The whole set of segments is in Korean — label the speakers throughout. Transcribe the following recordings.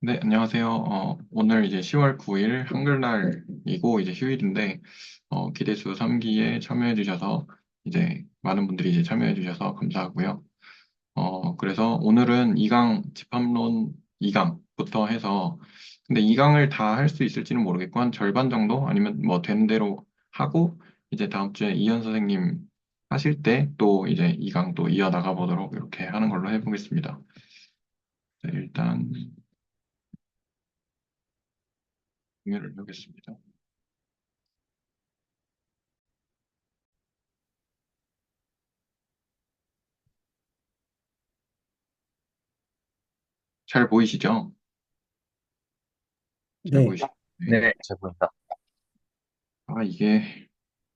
Speaker 1: 네, 안녕하세요. 오늘 이제 10월 9일 한글날이고 이제 휴일인데 기대수 3기에 참여해 주셔서 이제 많은 분들이 이제 참여해 주셔서 감사하고요. 그래서 오늘은 2강 집합론 2강부터 해서 근데 2강을 다 할 수 있을지는 모르겠고 한 절반 정도 아니면 뭐 된 대로 하고 이제 다음 주에 이현 선생님 하실 때 또 이제 2강 또 이어나가 보도록 이렇게 하는 걸로 해보겠습니다. 네, 일단 공유를 하겠습니다. 잘 보이시죠? 잘
Speaker 2: 네,
Speaker 1: 보이시죠? 네.
Speaker 3: 네, 잘 보인다.
Speaker 1: 이게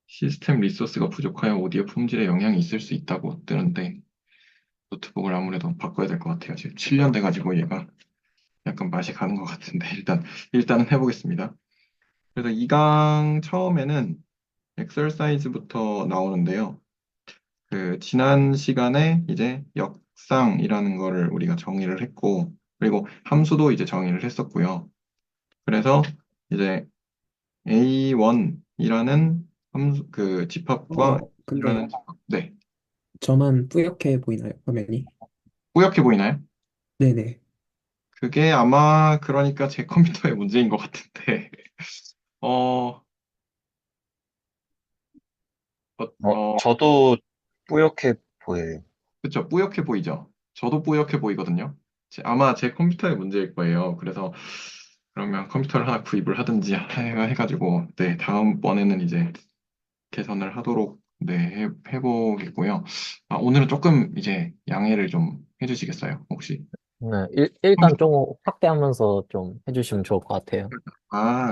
Speaker 1: 시스템 리소스가 부족하여 오디오 품질에 영향이 있을 수 있다고 뜨는데 노트북을 아무래도 바꿔야 될 것 같아요. 지금 7년 돼가지고 얘가 약간 맛이 가는 것 같은데 일단은 해보겠습니다. 그래서 2강 처음에는 엑설사이즈부터 나오는데요. 그 지난 시간에 이제 역상이라는 거를 우리가 정의를 했고 그리고 함수도 이제 정의를 했었고요. 그래서 이제 A1이라는 함수, 그 집합과
Speaker 2: 근데
Speaker 1: 이라는 집합. 네.
Speaker 2: 저만 뿌옇게 보이나요, 화면이?
Speaker 1: 뿌옇게 보이나요?
Speaker 2: 네네.
Speaker 1: 그게 아마 그러니까 제 컴퓨터의 문제인 것 같은데. 어, 어, 어,
Speaker 3: 저도 뿌옇게 보여요.
Speaker 1: 그쵸. 뿌옇게 보이죠? 저도 뿌옇게 보이거든요. 아마 제 컴퓨터의 문제일 거예요. 그래서 그러면 컴퓨터를 하나 구입을 하든지 해가지고, 네, 다음번에는 이제 개선을 하도록, 네, 해보겠고요. 오늘은 조금 이제 양해를 좀 해주시겠어요? 혹시?
Speaker 3: 네, 일단 좀 확대하면서 좀 해주시면 좋을 것 같아요.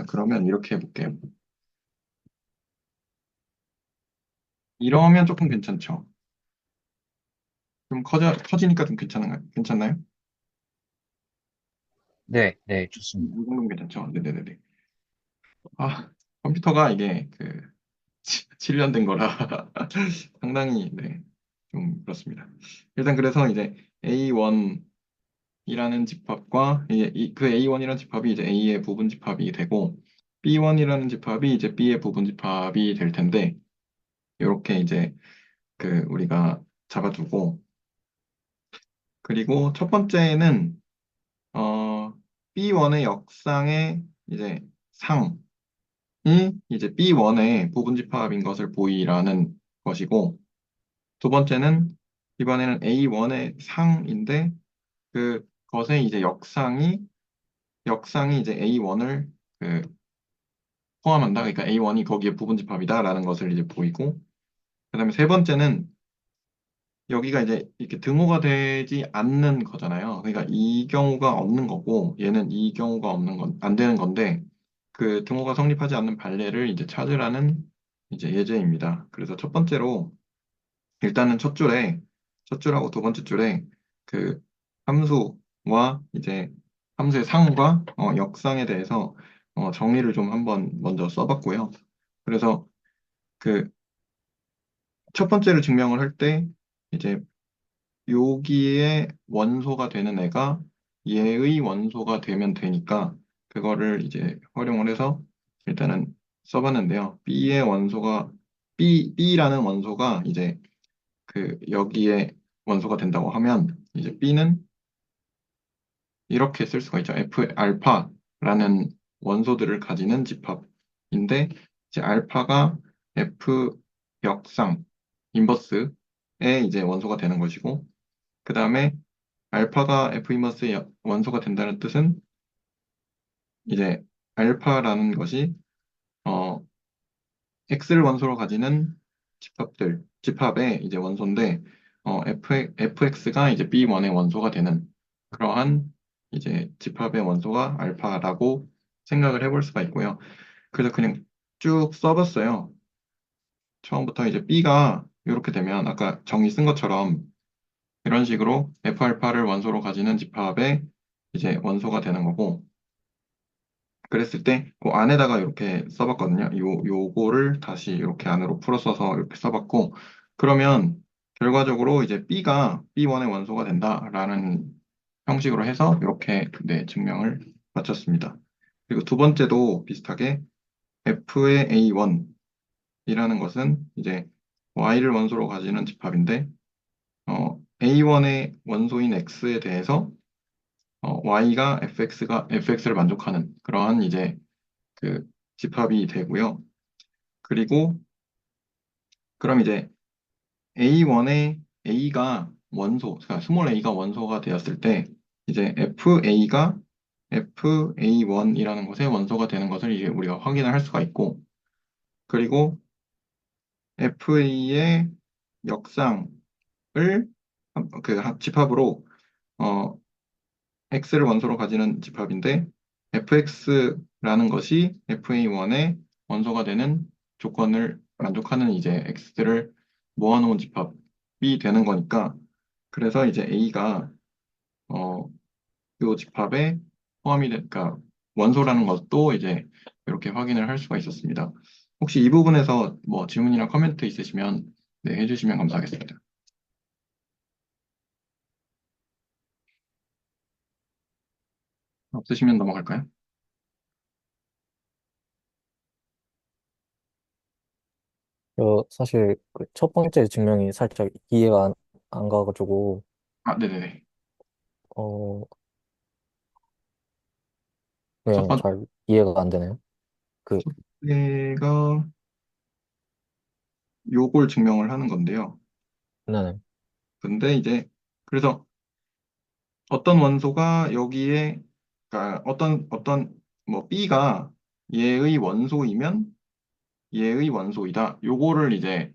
Speaker 1: 그러면 이렇게 해볼게요. 이러면 조금 괜찮죠? 좀 커지니까 좀 괜찮나요?
Speaker 3: 네, 네, 좋습니다.
Speaker 1: 이 정도면 괜찮죠? 네네네네. 아, 컴퓨터가 이게 7년 된 거라 상당히, 네, 좀 그렇습니다. 일단 그래서 이제 A1이라는 집합과 그 A1이라는 집합이 이제 A의 부분 집합이 되고 B1이라는 집합이 이제 B의 부분 집합이 될 텐데 이렇게 이제 우리가 잡아두고 그리고 첫 번째는 B1의 역상의 이제 상이 이제 B1의 부분집합인 것을 보이라는 것이고 두 번째는 이번에는 A1의 상인데 그 것의 이제 역상이 이제 A1을 포함한다. 그러니까 A1이 거기에 부분집합이다라는 것을 이제 보이고 그다음에 세 번째는 여기가 이제 이렇게 등호가 되지 않는 거잖아요. 그러니까 이 경우가 없는 거고, 얘는 이 경우가 안 되는 건데, 그 등호가 성립하지 않는 발레를 이제 찾으라는 이제 예제입니다. 그래서 첫 번째로, 일단은 첫 줄하고 두 번째 줄에 그 함수와 이제 함수의 상과 역상에 대해서 정리를 좀 한번 먼저 써봤고요. 그래서 그 첫 번째를 증명을 할 때, 이제 여기에 원소가 되는 애가 얘의 원소가 되면 되니까 그거를 이제 활용을 해서 일단은 써봤는데요. B라는 원소가 이제 여기에 원소가 된다고 하면 이제 B는 이렇게 쓸 수가 있죠. F 알파라는 원소들을 가지는 집합인데 이제 알파가 F 역상 인버스의 이제 원소가 되는 것이고 그 다음에 알파가 F 이머스의 원소가 된다는 뜻은 이제 알파라는 것이 어, X를 원소로 가지는 집합의 이제 원소인데 FX가 이제 B1의 원소가 되는 그러한 이제 집합의 원소가 알파라고 생각을 해볼 수가 있고요. 그래서 그냥 쭉 써봤어요. 처음부터 이제 B가 이렇게 되면 아까 정의 쓴 것처럼 이런 식으로 F알파를 원소로 가지는 집합의 이제 원소가 되는 거고 그랬을 때 그 안에다가 이렇게 써봤거든요. 요거를 다시 이렇게 안으로 풀어 써서 이렇게 써봤고 그러면 결과적으로 이제 B가 B1의 원소가 된다라는 형식으로 해서 이렇게 네, 증명을 마쳤습니다. 그리고 두 번째도 비슷하게 F의 A1이라는 것은 이제 Y를 원소로 가지는 집합인데 A1의 원소인 X에 대해서 Y가 FX를 만족하는 그러한 이제 그 집합이 되고요. 그리고 그럼 이제 A1의 A가 원소, 그러니까 스몰 a가 원소가 되었을 때 이제 FA가 FA1이라는 것의 원소가 되는 것을 이제 우리가 확인을 할 수가 있고 그리고 FA의 역상을 집합으로 어, X를 원소로 가지는 집합인데 FX라는 것이 FA1의 원소가 되는 조건을 만족하는 이제 X들을 모아놓은 집합이 되는 거니까 그래서 이제 A가 어, 이 집합에 그러니까 원소라는 것도 이제 이렇게 확인을 할 수가 있었습니다. 혹시 이 부분에서 뭐 질문이나 코멘트 있으시면 네, 해주시면 감사하겠습니다. 없으시면 넘어갈까요?
Speaker 3: 사실 그 첫 번째 증명이 살짝 이해가 안 가가지고,
Speaker 1: 아, 네네네.
Speaker 3: 어,
Speaker 1: 첫
Speaker 3: 그냥 잘 이해가 안 되네요. 그,
Speaker 1: 번째가 요걸 증명을 하는 건데요.
Speaker 3: 네네.
Speaker 1: 근데 이제 그래서 어떤 원소가 여기에 그러니까 어떤 뭐 B가 얘의 원소이면 얘의 원소이다. 요거를 이제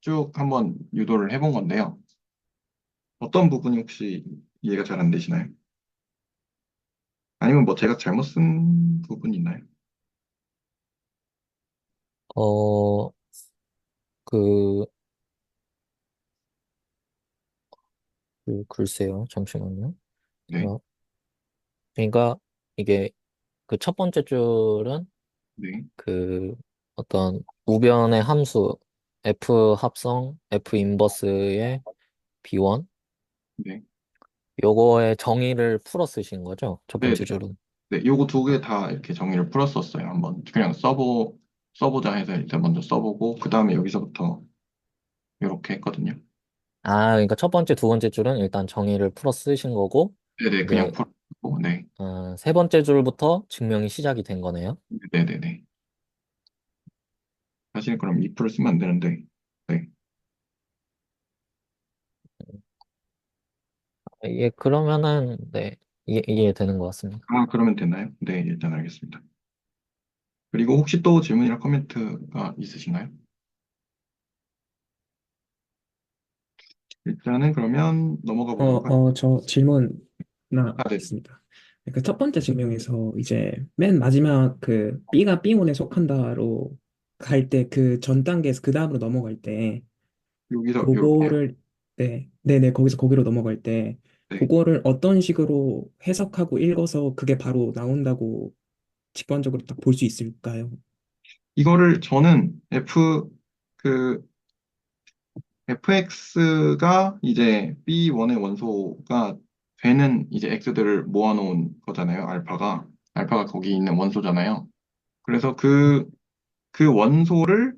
Speaker 1: 쭉 한번 유도를 해본 건데요. 어떤 부분이 혹시 이해가 잘 안 되시나요? 아니면 뭐 제가 잘못 쓴 부분이 있나요?
Speaker 3: 어, 그, 글쎄요. 잠시만요.
Speaker 1: 네,
Speaker 3: 제가, 그러니까 이게 그 첫 번째 줄은
Speaker 1: 네,
Speaker 3: 그 어떤 우변의 함수 F 합성 F 인버스의 B1
Speaker 1: 네,
Speaker 3: 요거의 정의를 풀어 쓰신 거죠? 첫
Speaker 1: 네,
Speaker 3: 번째
Speaker 1: 네.
Speaker 3: 줄은.
Speaker 1: 네, 요거 두 개 다 이렇게 정의를 풀었었어요. 한번 그냥 써보자 해서 일단 먼저 써보고 그 다음에 여기서부터 이렇게 했거든요.
Speaker 3: 아, 그러니까 첫 번째, 두 번째 줄은 일단 정의를 풀어 쓰신 거고,
Speaker 1: 네네, 그냥
Speaker 3: 이제
Speaker 1: 풀고, 네,
Speaker 3: 세 번째 줄부터 증명이 시작이 된 거네요.
Speaker 1: 네네네. 사실 그럼 if를 쓰면 안 되는데, 네.
Speaker 3: 이게 그러면은 네, 이해되는 것 같습니다.
Speaker 1: 아, 그러면 되나요? 네, 일단 알겠습니다. 그리고 혹시 또 질문이나 코멘트가 있으신가요? 일단은 그러면 넘어가 보도록 할게요.
Speaker 2: 저 질문 하나
Speaker 1: 아, 네,
Speaker 2: 있습니다. 그 첫 번째 증명에서 이제 맨 마지막 그 B가 B문에 속한다로 갈 때 그 전 단계에서 그 다음으로 넘어갈 때
Speaker 1: 여기서 이렇게요.
Speaker 2: 그거를 네네 거기서 거기로 넘어갈 때
Speaker 1: 네.
Speaker 2: 그거를 어떤 식으로 해석하고 읽어서 그게 바로 나온다고 직관적으로 딱 볼 수 있을까요?
Speaker 1: 이거를 저는 그, fx가 이제 B1의 원소가 되는 이제 x들을 모아놓은 거잖아요. 알파가 거기 있는 원소잖아요. 그래서 그 원소를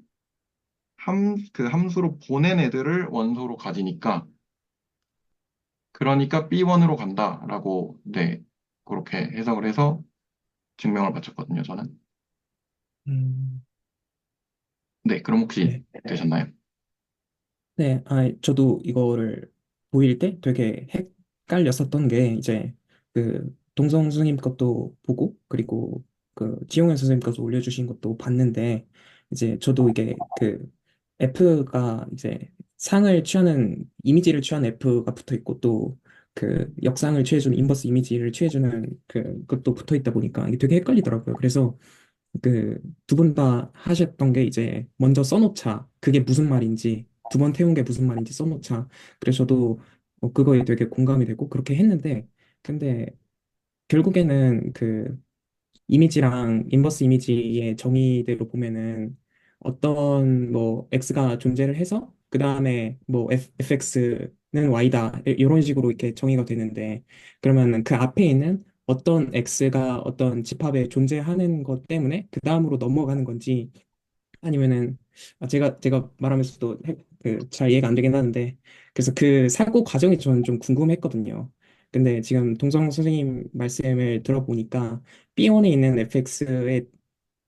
Speaker 1: 그 함수로 보낸 애들을 원소로 가지니까, 그러니까 B1으로 간다라고, 네, 그렇게 해석을 해서 증명을 마쳤거든요, 저는.
Speaker 2: 음,
Speaker 1: 네, 그럼 혹시
Speaker 2: 네.
Speaker 1: 되셨나요?
Speaker 2: 네, 저도 이거를 보일 때 되게 헷갈렸었던 게 이제 그 동성 선생님 것도 보고 그리고 그 지용현 선생님 것도 올려주신 것도 봤는데 이제 저도 이게 그 F가 이제 상을 취하는 이미지를 취한 F가 붙어 있고 또 그 역상을 취해주는 인버스 이미지를 취해주는 그것도 붙어 있다 보니까 이게 되게 헷갈리더라고요. 그래서 그 두 분 다 하셨던 게 이제 먼저 써놓자. 그게 무슨 말인지, 두 번 태운 게 무슨 말인지 써놓자. 그래서 저도 그거에 되게 공감이 되고 그렇게 했는데, 근데 결국에는 그 이미지랑 인버스 이미지의 정의대로 보면은 어떤 뭐 X가 존재를 해서 그 다음에 뭐 FX나 Y다. 이런 식으로 이렇게 정의가 되는데, 그러면은 그 앞에 있는 어떤 X가 어떤 집합에 존재하는 것 때문에 그 다음으로 넘어가는 건지, 아니면은 제가 말하면서도 잘 이해가 안 되긴 하는데, 그래서 그 사고 과정이 저는 좀 궁금했거든요. 근데 지금 동성 선생님 말씀을 들어보니까 B1에 있는 fx에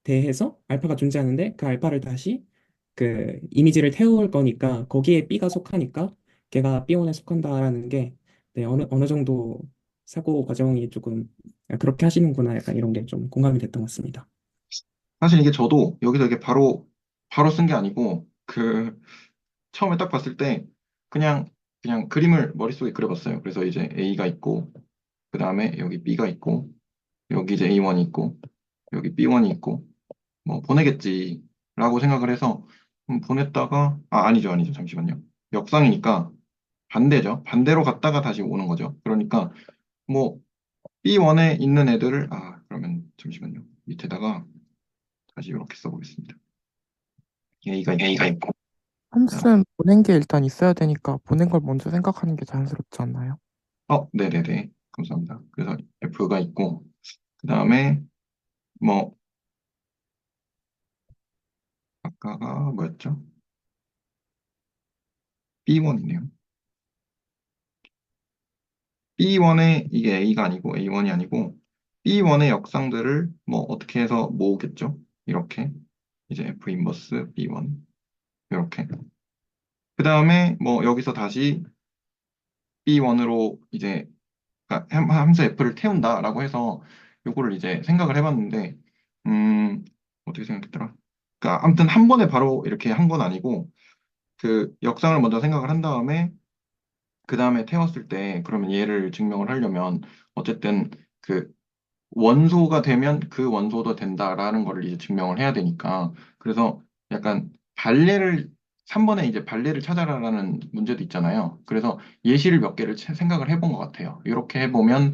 Speaker 2: 대해서 알파가 존재하는데 그 알파를 다시 그 이미지를 태울 거니까 거기에 B가 속하니까 걔가 B1에 속한다라는 게, 네, 어느 정도 사고 과정이 조금 그렇게 하시는구나, 약간 이런 게 좀 공감이 됐던 것 같습니다.
Speaker 1: 사실 이게 저도 여기서 이게 바로 쓴 게 아니고, 처음에 딱 봤을 때, 그냥, 그냥 그림을 머릿속에 그려봤어요. 그래서 이제 A가 있고, 그 다음에 여기 B가 있고, 여기 이제 A1이 있고, 여기 B1이 있고, 뭐 보내겠지라고 생각을 해서 보냈다가, 아니죠, 잠시만요. 역상이니까 반대죠. 반대로 갔다가 다시 오는 거죠. 그러니까 뭐 B1에 있는 애들을, 그러면 잠시만요. 밑에다가 다시 이렇게 써보겠습니다. A가 있고, 그다음에
Speaker 4: 함수는 보낸 게 일단 있어야 되니까 보낸 걸 먼저 생각하는 게 자연스럽지 않나요?
Speaker 1: 네네네. 감사합니다. 그래서 F가 있고, 그 다음에 뭐 아까가 뭐였죠? B1이네요. B1에 이게 A가 아니고 A1이 아니고 B1의 역상들을 뭐 어떻게 해서 모으겠죠? 이렇게 이제 F 인버스 B1 이렇게. 그 다음에 뭐 여기서 다시 B1으로 이제 그러니까 함수 F를 태운다라고 해서 요거를 이제 생각을 해봤는데 어떻게 생각했더라? 그러니까 아무튼 한 번에 바로 이렇게 한 건 아니고 그 역상을 먼저 생각을 한 다음에 그 다음에 태웠을 때 그러면 얘를 증명을 하려면 어쨌든 그 원소가 되면 그 원소도 된다라는 거를 이제 증명을 해야 되니까 그래서 약간 발레를 3번에 이제 발레를 찾아라라는 문제도 있잖아요. 그래서 예시를 몇 개를 생각을 해본 것 같아요. 이렇게 해보면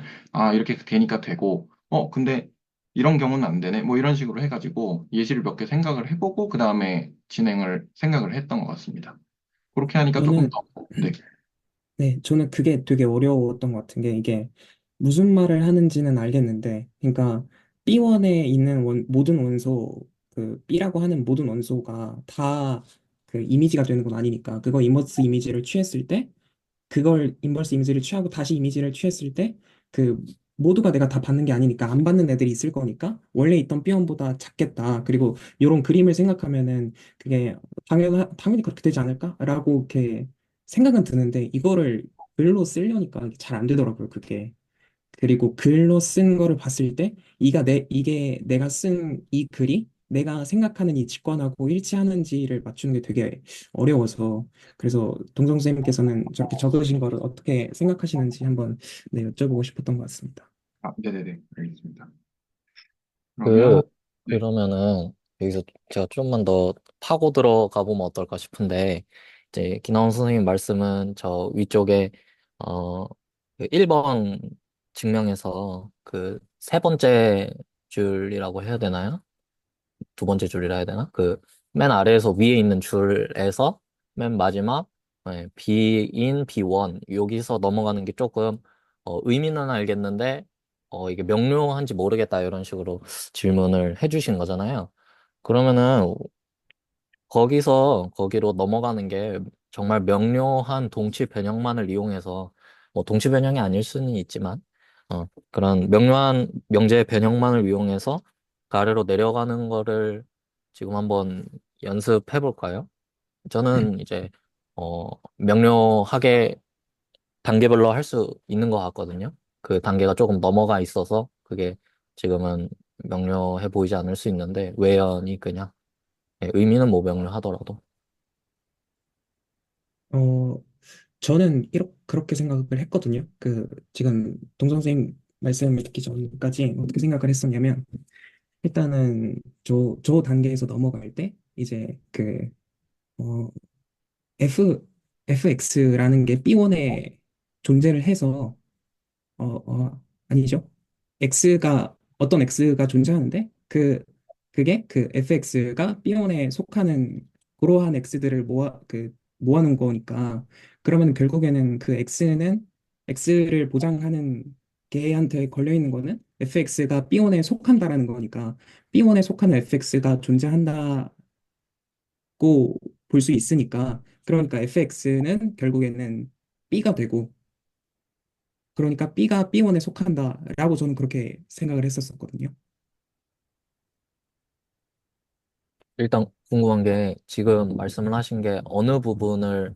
Speaker 1: 이렇게 되니까 되고 근데 이런 경우는 안 되네. 뭐 이런 식으로 해가지고 예시를 몇 개 생각을 해보고 그 다음에 진행을 생각을 했던 것 같습니다. 그렇게 하니까 조금
Speaker 2: 저는
Speaker 1: 더 네.
Speaker 2: 네, 저는 그게 되게 어려웠던 것 같은 게, 이게 무슨 말을 하는지는 알겠는데, 그러니까 B1에 있는 모든 원소, 그 B라고 하는 모든 원소가 다 그 이미지가 되는 건 아니니까, 그거 인버스 이미지를 취했을 때, 그걸 인버스 이미지를 취하고 다시 이미지를 취했을 때, 그 모두가 내가 다 받는 게 아니니까 안 받는 애들이 있을 거니까 원래 있던 B1보다 작겠다. 그리고 이런 그림을 생각하면은 그게 당연히 그렇게 되지 않을까라고 이렇게 생각은 드는데, 이거를 글로 쓰려니까 잘 안 되더라고요, 그게. 그리고 글로 쓴 거를 봤을 때 이게 내가 쓴 이 글이 내가 생각하는 이 직관하고 일치하는지를 맞추는 게 되게 어려워서, 그래서 동성 선생님께서는 저렇게 적으신 거를 어떻게 생각하시는지 한번, 네, 여쭤보고 싶었던 것 같습니다.
Speaker 1: 네네네. 알겠습니다. 그러면
Speaker 3: 그,
Speaker 1: 네.
Speaker 3: 그러면은, 여기서 제가 좀만 더 파고 들어가 보면 어떨까 싶은데, 이제, 김나원 선생님 말씀은 저 위쪽에, 어, 그 1번 증명에서 그 세 번째 줄이라고 해야 되나요? 두 번째 줄이라 해야 되나? 그 맨 아래에서 위에 있는 줄에서 맨 마지막 B인 B1 여기서 넘어가는 게 조금 의미는 알겠는데 이게 명료한지 모르겠다 이런 식으로 질문을 해주신 거잖아요. 그러면은 거기로 넘어가는 게 정말 명료한 동치 변형만을 이용해서 뭐 동치 변형이 아닐 수는 있지만 그런 명료한 명제 변형만을 이용해서 그 아래로 내려가는 거를 지금 한번 연습해 볼까요? 저는 이제 명료하게 단계별로 할 수 있는 것 같거든요. 그 단계가 조금 넘어가 있어서 그게 지금은 명료해 보이지 않을 수 있는데 외연이 그냥 의미는 뭐 명료하더라도
Speaker 2: 어, 저는 그렇게 생각을 했거든요. 지금 동성 선생님 말씀을 듣기 전까지 어떻게 생각을 했었냐면, 일단은 저 단계에서 넘어갈 때 이제 어, fx라는 게 B1에 존재를 해서, 아니죠. 어떤 x가 존재하는데, 그게 그 fx가 B1에 속하는 그러한 x들을 모아놓은 거니까 그러면 결국에는 그 X를 보장하는 걔한테 걸려 있는 거는 fx가 B1에 속한다라는 거니까 B1에 속하는 fx가 존재한다고 볼 수 있으니까 그러니까 fx는 결국에는 B가 되고 그러니까 B가 B1에 속한다라고 저는 그렇게 생각을 했었거든요.
Speaker 3: 일단 궁금한 게 지금 말씀을 하신 게 어느 부분을,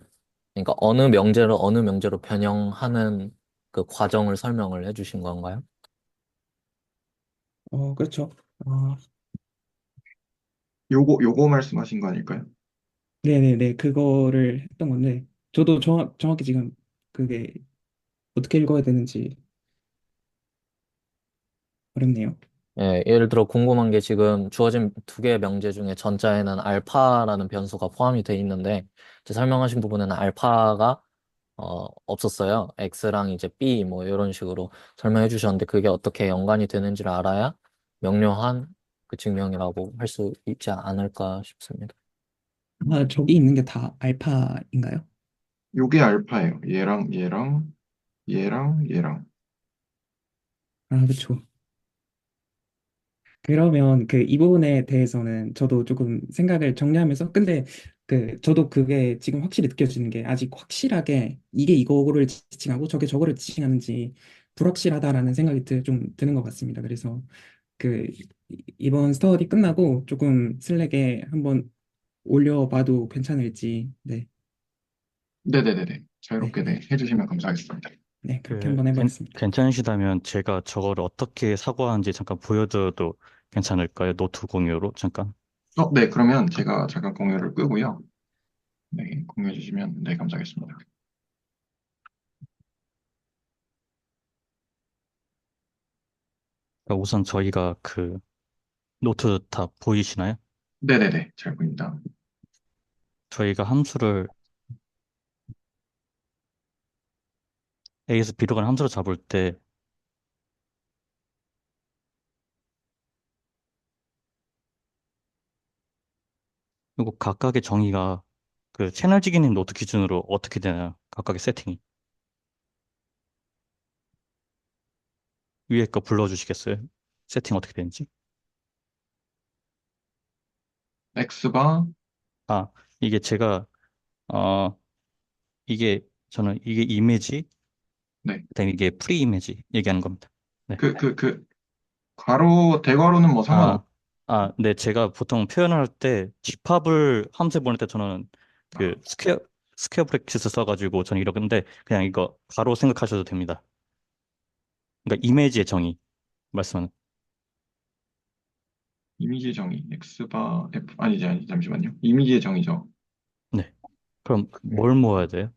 Speaker 3: 그러니까 어느 명제로 변형하는 그 과정을 설명을 해주신 건가요?
Speaker 2: 그렇죠. 어,
Speaker 1: 요거 말씀하신 거 아닐까요?
Speaker 2: 네네네. 그거를 했던 건데, 저도 정확히 지금 그게 어떻게 읽어야 되는지 어렵네요.
Speaker 3: 예, 예를 들어 궁금한 게 지금 주어진 두 개의 명제 중에 전자에는 알파라는 변수가 포함이 돼 있는데, 이제 설명하신 부분에는 알파가 없었어요. X랑 이제 B 뭐 이런 식으로 설명해 주셨는데 그게 어떻게 연관이 되는지를 알아야 명료한 그 증명이라고 할 수 있지 않을까 싶습니다.
Speaker 2: 저기 있는 게 다 알파인가요?
Speaker 1: 요게 알파예요. 얘랑.
Speaker 2: 그렇죠. 그러면 그 이 부분에 대해서는 저도 조금 생각을 정리하면서, 근데 저도 그게 지금 확실히 느껴지는 게 아직 확실하게 이게 이거를 지칭하고 저게 저거를 지칭하는지 불확실하다라는 생각이 좀 드는 것 같습니다. 그래서 이번 스터디 끝나고 조금 슬랙에 한번 올려봐도 괜찮을지, 네,
Speaker 1: 네네네네.
Speaker 2: 네,
Speaker 1: 자유롭게 네, 해주시면 감사하겠습니다.
Speaker 2: 네, 그렇게 한번 해보겠습니다.
Speaker 5: 괜찮으시다면 제가 저거를 어떻게 사고하는지 잠깐 보여드려도 괜찮을까요? 노트 공유로 잠깐.
Speaker 1: 네, 그러면 제가 잠깐 공유를 끄고요. 네, 공유해 주시면 네, 감사하겠습니다.
Speaker 5: 그러니까 우선 저희가 그 노트 다 보이시나요?
Speaker 1: 네네네, 잘 보입니다.
Speaker 5: 저희가 함수를 A에서 B로 가는 함수를 잡을 때 이거 각각의 정의가 그 채널지기님 노트 기준으로 어떻게 되나요? 각각의 세팅이. 위에 거 불러주시겠어요? 세팅 어떻게 되는지?
Speaker 1: X바,
Speaker 5: 아, 이게 제가 어 이게 저는 이게 이미지,
Speaker 1: 네,
Speaker 5: 그다음에 이게 프리 이미지 얘기하는 겁니다. 네.
Speaker 1: 대괄호는 뭐 상관없,
Speaker 5: 아, 네, 제가 보통 표현을 할 때 집합을 함수에 보낼 때 저는 그 스퀘어 브래킷을 써가지고 저는 이러는데 그냥 이거 바로 생각하셔도 됩니다. 그러니까 이미지의 정의 말씀하는.
Speaker 1: 이미지 정의, X바, 아니지, 잠시만요. 이미지의 정의죠.
Speaker 5: 네. 그럼
Speaker 1: 네.
Speaker 5: 뭘 모아야 돼요?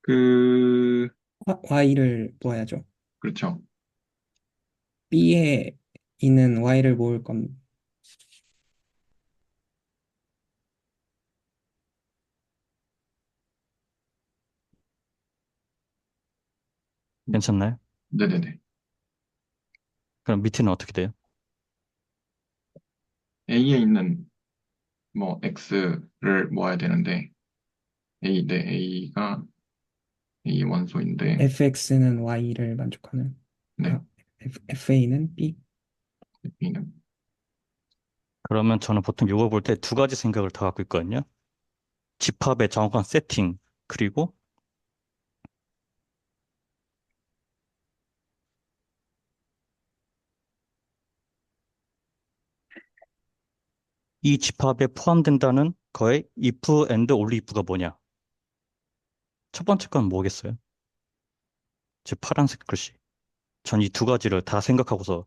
Speaker 1: 그,
Speaker 2: Y를 모아야죠.
Speaker 1: 그렇죠.
Speaker 2: B에 있는 Y를 모을 건
Speaker 5: 괜찮나요?
Speaker 1: 네네네.
Speaker 5: 그럼 밑에는 어떻게 돼요?
Speaker 1: A에 있는 뭐 X를 모아야 되는데, A가 A 원소인데,
Speaker 2: fx는 y를 만족하는,
Speaker 1: 네,
Speaker 2: 아, fa는 b.
Speaker 1: B는,
Speaker 5: 그러면 저는 보통 이거 볼 때 두 가지 생각을 다 갖고 있거든요. 집합의 정확한 세팅, 그리고 이 집합에 포함된다는 거의 if and only if가 뭐냐? 첫 번째 건 뭐겠어요? 제 파란색 글씨. 전 이 두 가지를 다 생각하고서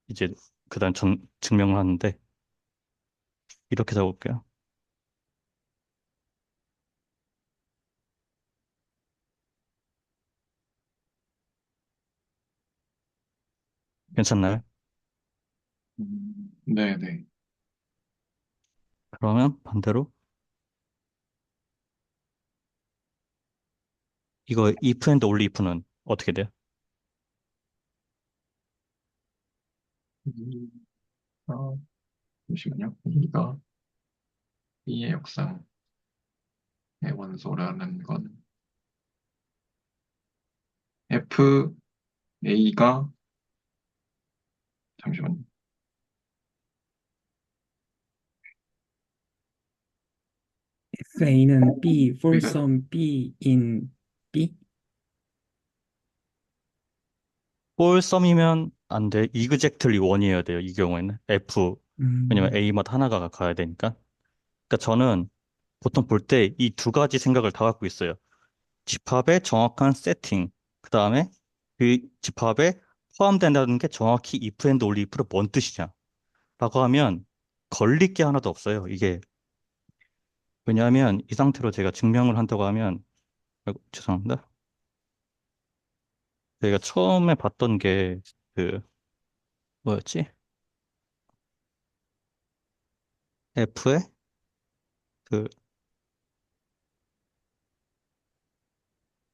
Speaker 5: 이제 그다음 증명을 하는데 이렇게 적을게요. 괜찮나요?
Speaker 1: 네네.
Speaker 5: 그러면 반대로 이거 if and only if는 어떻게 돼요?
Speaker 1: 음, 아, 잠시만요. B가 B의 역상. 원소라는 건 FA가 잠시만요.
Speaker 2: FA는 B, for
Speaker 1: B가
Speaker 2: some B in B?
Speaker 5: 폴썸이면 안 돼. 이그젝틀리 원이어야 돼요. 이 경우에는 F. 왜냐면
Speaker 2: 음,
Speaker 5: A맛 하나가 가야 되니까. 그러니까 저는 보통 볼 때 이 두 가지 생각을 다 갖고 있어요. 집합의 정확한 세팅. 그 다음에 그 집합에 포함된다는 게 정확히 if and only if로 뭔 뜻이냐. 라고 하면 걸릴 게 하나도 없어요. 이게 왜냐하면 이 상태로 제가 증명을 한다고 하면 아이고, 죄송합니다. 제가 처음에 봤던 게 그 뭐였지? F의 그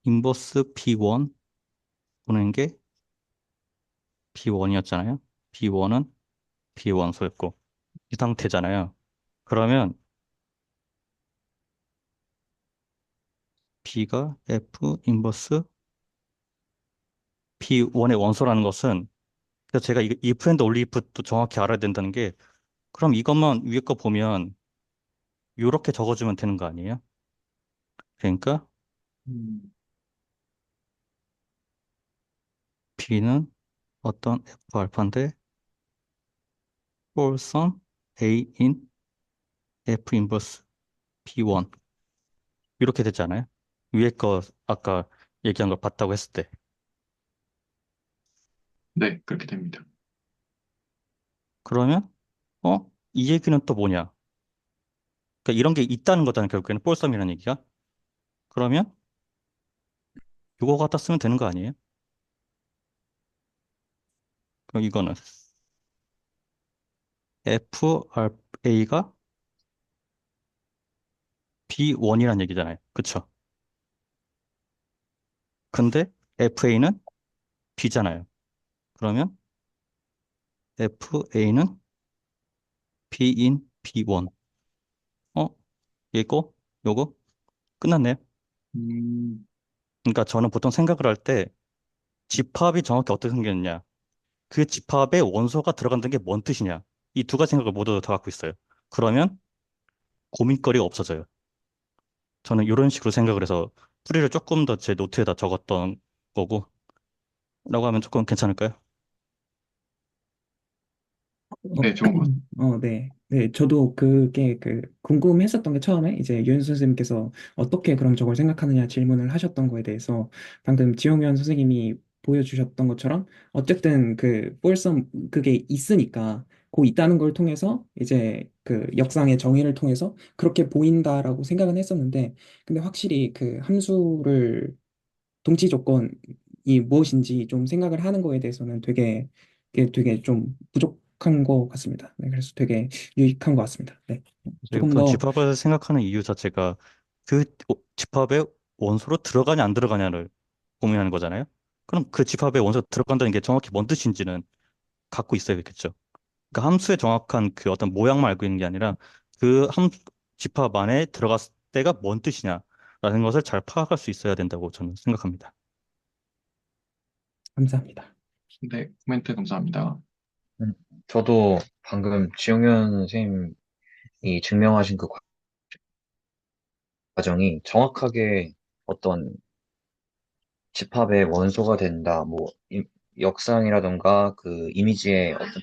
Speaker 5: 인버스 B1 보는 게 B1이었잖아요. B1은 B1소였고 이 상태잖아요. 그러면 B가 F 인버스 B1의 원소라는 것은 그래서 제가 이 if and only if도 정확히 알아야 된다는 게 그럼 이것만 위에 거 보면 이렇게 적어주면 되는 거 아니에요? 그러니까
Speaker 1: 음,
Speaker 5: B는 어떤 F 알파인데 for some A in F 인버스 B1 이렇게 되잖아요. 위에 거 아까 얘기한 걸 봤다고 했을 때
Speaker 1: 네, 그렇게 됩니다.
Speaker 5: 그러면 이 얘기는 또 뭐냐? 그러니까 이런 게 있다는 거잖아요. 결국에는 폴썸이라는 얘기가. 그러면 이거 갖다 쓰면 되는 거 아니에요? 그럼 이거는 FRA가 B1이란 얘기잖아요. 그쵸? 근데 FA는 B잖아요. 그러면 FA는 B인 B1. 어? 이거? 요거? 끝났네요.
Speaker 1: 음,
Speaker 5: 그러니까 저는 보통 생각을 할 때 집합이 정확히 어떻게 생겼느냐. 그 집합에 원소가 들어간다는 게 뭔 뜻이냐. 이 두 가지 생각을 모두 다 갖고 있어요. 그러면 고민거리가 없어져요. 저는 이런 식으로 생각을 해서 풀이를 조금 더 제 노트에다 적었던 거고, 라고 하면 조금 괜찮을까요?
Speaker 2: 어,
Speaker 1: 네, 좋은 것 같아요.
Speaker 2: 네. 네, 저도 그게 궁금했었던 게 처음에 이제 유현수 선생님께서 어떻게 그럼 저걸 생각하느냐 질문을 하셨던 거에 대해서 방금 지용현 선생님이 보여주셨던 것처럼 어쨌든 폴섬 그게 있으니까 그 있다는 걸 통해서 이제 역상의 정의를 통해서 그렇게 보인다라고 생각은 했었는데 근데 확실히 함수를 동치 조건이 무엇인지 좀 생각을 하는 거에 대해서는 되게 좀 부족한 것 같습니다. 네, 그래서 되게 유익한 것 같습니다. 네,
Speaker 5: 저희가
Speaker 2: 조금
Speaker 5: 보통
Speaker 2: 더,
Speaker 5: 집합을 생각하는 이유 자체가 그 집합에 원소로 들어가냐 안 들어가냐를 고민하는 거잖아요. 그럼 그 집합에 원소가 들어간다는 게 정확히 뭔 뜻인지는 갖고 있어야겠죠. 그러니까 함수의 정확한 그 어떤 모양만 알고 있는 게 아니라 그 집합 안에 들어갔을 때가 뭔 뜻이냐라는 것을 잘 파악할 수 있어야 된다고 저는 생각합니다.
Speaker 2: 감사합니다.
Speaker 1: 네, 코멘트 감사합니다.
Speaker 6: 음, 저도 방금 지용현 선생님이 증명하신 그 과정이 정확하게 어떤 집합의 원소가 된다, 뭐, 역상이라던가 그 이미지의 어떤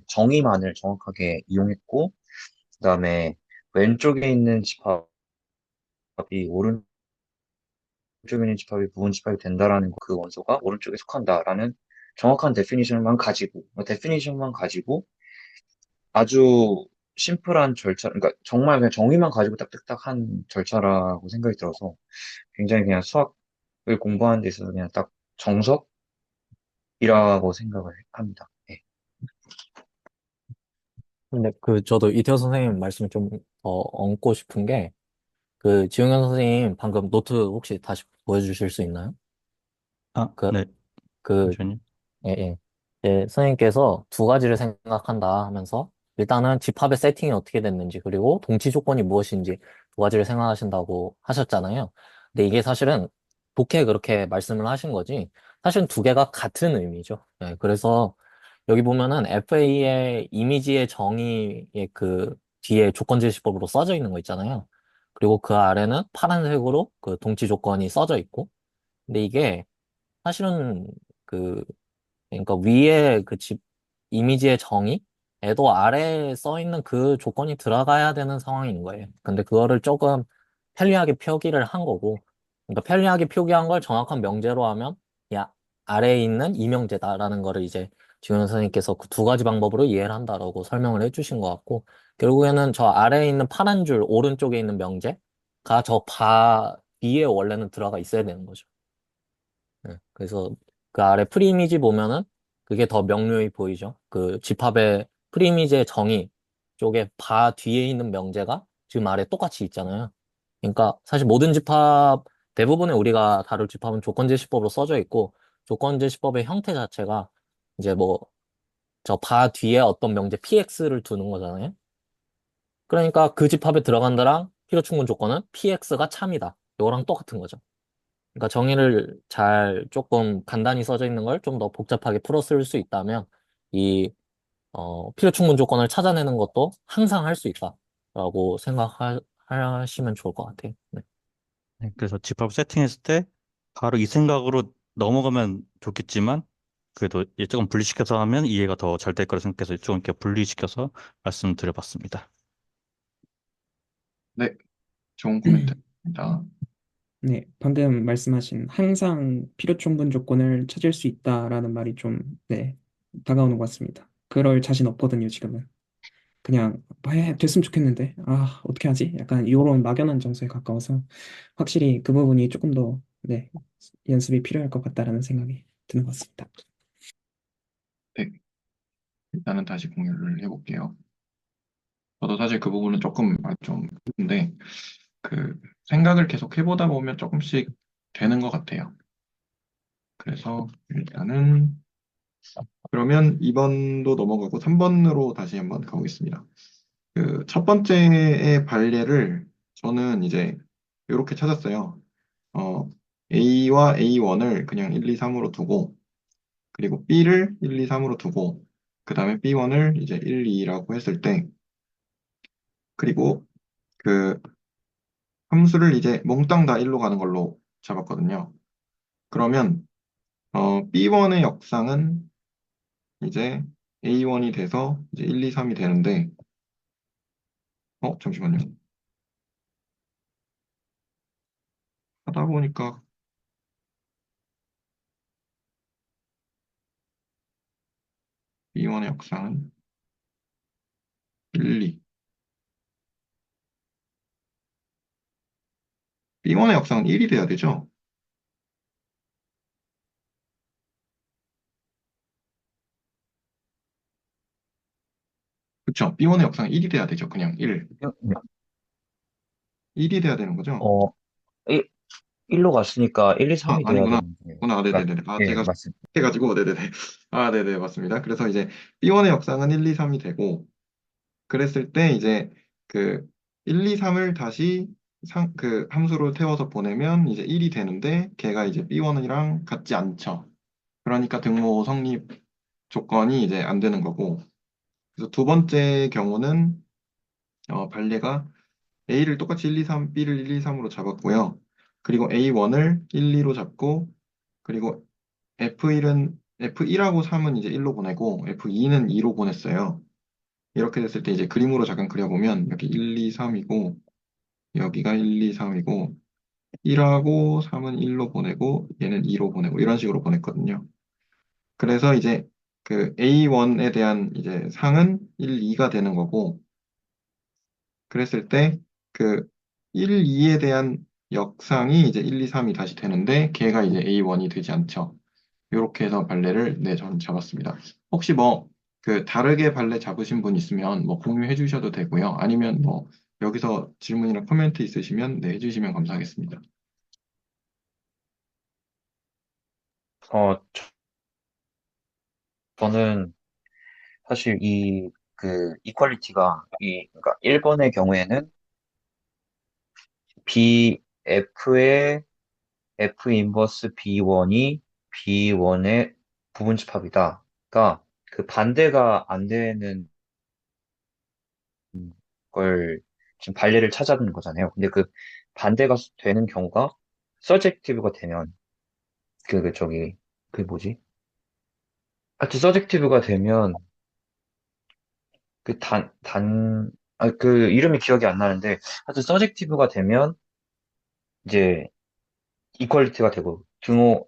Speaker 6: 정의만을 정확하게 이용했고, 그다음에 왼쪽에 있는 집합이 오른쪽에 있는 집합이 부분 집합이 된다라는 그 원소가 오른쪽에 속한다라는 정확한 데피니션만 가지고 아주 심플한 절차, 그러니까 정말 그냥 정의만 가지고 딱딱딱 한 절차라고 생각이 들어서 굉장히 그냥 수학을 공부하는 데 있어서 그냥 딱 정석이라고 생각을 합니다. 네.
Speaker 3: 근데 저도 이태호 선생님 말씀 좀 얹고 싶은 게, 지용현 선생님 방금 노트 혹시 다시 보여주실 수 있나요?
Speaker 5: 아,
Speaker 3: 그,
Speaker 5: 네.
Speaker 3: 그,
Speaker 5: 잠시만요.
Speaker 3: 예, 예. 선생님께서 두 가지를 생각한다 하면서, 일단은 집합의 세팅이 어떻게 됐는지, 그리고 동치 조건이 무엇인지, 두 가지를 생각하신다고 하셨잖아요. 근데 이게 사실은 좋게 그렇게 말씀을 하신 거지, 사실은 두 개가 같은 의미죠. 네, 그래서 여기 보면은 FA의 이미지의 정의의 그 뒤에 조건 제시법으로 써져 있는 거 있잖아요. 그리고 그 아래는 파란색으로 그 동치 조건이 써져 있고, 근데 이게 사실은 그 그러니까 위에 그 이미지의 정의에도 아래에 써 있는 그 조건이 들어가야 되는 상황인 거예요. 근데 그거를 조금 편리하게 표기를 한 거고, 그러니까 편리하게 표기한 걸 정확한 명제로 하면, 야, 아래에 있는 이명제다라는 거를 이제 지원 선생님께서 그 두 가지 방법으로 이해를 한다라고 설명을 해주신 것 같고, 결국에는 저 아래에 있는 파란 줄 오른쪽에 있는 명제가 저 바 뒤에 원래는 들어가 있어야 되는 거죠. 네, 그래서 그 아래 프리이미지 보면은 그게 더 명료히 보이죠. 그 집합의 프리이미지의 정의 쪽에 바 뒤에 있는 명제가 지금 아래 똑같이 있잖아요. 그러니까 사실 모든 집합, 대부분의 우리가 다룰 집합은 조건제시법으로 써져 있고, 조건제시법의 형태 자체가 이제 뭐 저 바 뒤에 어떤 명제 px를 두는 거잖아요. 그러니까 그 집합에 들어간다랑 필요충분 조건은 px가 참이다. 이거랑 똑같은 거죠. 그러니까 정의를 잘 조금 간단히 써져 있는 걸 좀 더 복잡하게 풀어 쓸 수 있다면 이 필요 충분 조건을 찾아내는 것도 항상 할 수 있다라고 생각하시면 좋을 것 같아요. 네.
Speaker 5: 네, 그래서 집합 세팅했을 때 바로 이 생각으로 넘어가면 좋겠지만, 그래도 이제 조금 분리시켜서 하면 이해가 더 잘 될 거라 생각해서 조금 이렇게 분리시켜서 말씀드려봤습니다.
Speaker 1: 네, 좋은 코멘트입니다.
Speaker 2: 네, 방금 말씀하신 항상 필요 충분 조건을 찾을 수 있다라는 말이 좀, 네, 다가오는 것 같습니다. 그럴 자신 없거든요, 지금은. 그냥 됐으면 좋겠는데, 어떻게 하지? 약간 이런 막연한 정서에 가까워서 확실히 그 부분이 조금 더, 네, 연습이 필요할 것 같다라는 생각이 드는 것 같습니다.
Speaker 1: 네, 일단은 다시 공유를 해볼게요. 저도 사실 그 부분은 조금 좀 근데 그 생각을 계속 해보다 보면 조금씩 되는 것 같아요. 그래서 일단은 그러면 2번도 넘어가고 3번으로 다시 한번 가보겠습니다. 그 첫 번째의 발례를 저는 이제 이렇게 찾았어요. 어, A와 A1을 그냥 1, 2, 3으로 두고 그리고 B를 1, 2, 3으로 두고 그 다음에 B1을 이제 1, 2라고 했을 때 그리고 그 함수를 이제 몽땅 다 1로 가는 걸로 잡았거든요. 그러면 B1의 역상은 이제 A1이 돼서 이제 1, 2, 3이 되는데 잠시만요. 하다 보니까 B1의 역상은 1, 2. B1의 역상은 1이 돼야 되죠? 그쵸? B1의 역상은 1이 돼야 되죠. 그냥 1. 1이 돼야 되는 거죠?
Speaker 6: 어, 1로 갔으니까 1, 2, 3이 돼야
Speaker 1: 아니구나.
Speaker 6: 되는데. 그러니까,
Speaker 1: 네네네.
Speaker 6: 예,
Speaker 1: 제가
Speaker 6: 맞습니다.
Speaker 1: 해가지고, 네네네. 네네, 맞습니다. 그래서 이제 B1의 역상은 1, 2, 3이 되고, 그랬을 때 이제 그 1, 2, 3을 다시 그 함수로 태워서 보내면 이제 1이 되는데, 걔가 이제 B1이랑 같지 않죠. 그러니까 등호 성립 조건이 이제 안 되는 거고, 그래서 두 번째 경우는, 발례가 A를 똑같이 1, 2, 3, B를 1, 2, 3으로 잡았고요. 그리고 A1을 1, 2로 잡고, 그리고 F1하고 3은 이제 1로 보내고, F2는 2로 보냈어요. 이렇게 됐을 때 이제 그림으로 잠깐 그려보면, 여기 1, 2, 3이고, 여기가 1, 2, 3이고, 1하고 3은 1로 보내고, 얘는 2로 보내고, 이런 식으로 보냈거든요. 그래서 이제 그 A1에 대한 이제 상은 1, 2가 되는 거고, 그랬을 때 그 1, 2에 대한 역상이 이제 1, 2, 3이 다시 되는데 걔가 이제 A1이 되지 않죠. 이렇게 해서 발레를 네, 저는 잡았습니다. 혹시 뭐 그 다르게 발레 잡으신 분 있으면 뭐 공유해 주셔도 되고요. 아니면 뭐 여기서 질문이나 코멘트 있으시면 네, 해주시면 감사하겠습니다.
Speaker 6: 어, 저는 사실 이, 그, 이퀄리티가, 그러니까 1번의 경우에는 F의 F 인버스 B1이 B1의 부분집합이다. 그러니까 그 반대가 안 되는 걸 지금 반례를 찾아내는 거잖아요. 근데 그 반대가 되는 경우가 서젝티브가 되면 저기 그 뭐지? 하여튼 서젝티브가 되면 그 이름이 기억이 안 나는데 하여튼 서젝티브가 되면 이제 이퀄리티가 되고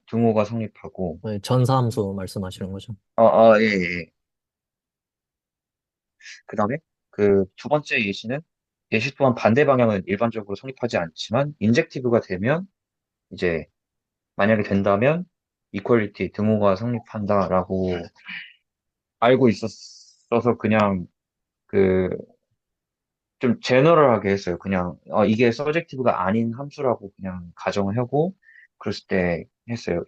Speaker 6: 등호가 성립하고
Speaker 3: 네, 전사함수 말씀하시는 거죠?
Speaker 6: 예, 예. 예. 그다음에 그 두 번째 예시 또한 반대 방향은 일반적으로 성립하지 않지만 인젝티브가 되면 이제 만약에 된다면 이퀄리티 등호가 성립한다라고 알고 있었어서 그냥 그 좀 제너럴하게 했어요. 그냥 이게 서젝티브가 아닌 함수라고 그냥 가정을 하고 그랬을 때 했어요.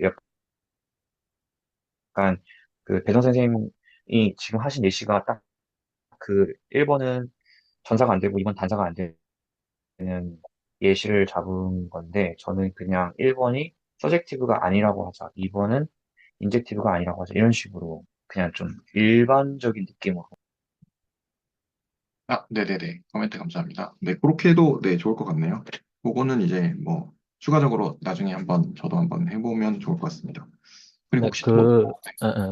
Speaker 6: 약간 그 배선 선생님이 지금 하신 예시가 딱 그 1번은 전사가 안 되고 2번 단사가 안 되는 예시를 잡은 건데 저는 그냥 1번이 서젝티브가 아니라고 하자. 2번은 인젝티브가 아니라고 하자. 이런 식으로 그냥 좀 일반적인 느낌으로.
Speaker 1: 아, 네네네. 코멘트 감사합니다. 네, 그렇게 해도 네, 좋을 것 같네요. 그거는 이제 뭐 추가적으로 나중에 저도 한번 해보면 좋을 것 같습니다. 그리고
Speaker 3: 네,
Speaker 1: 혹시 또,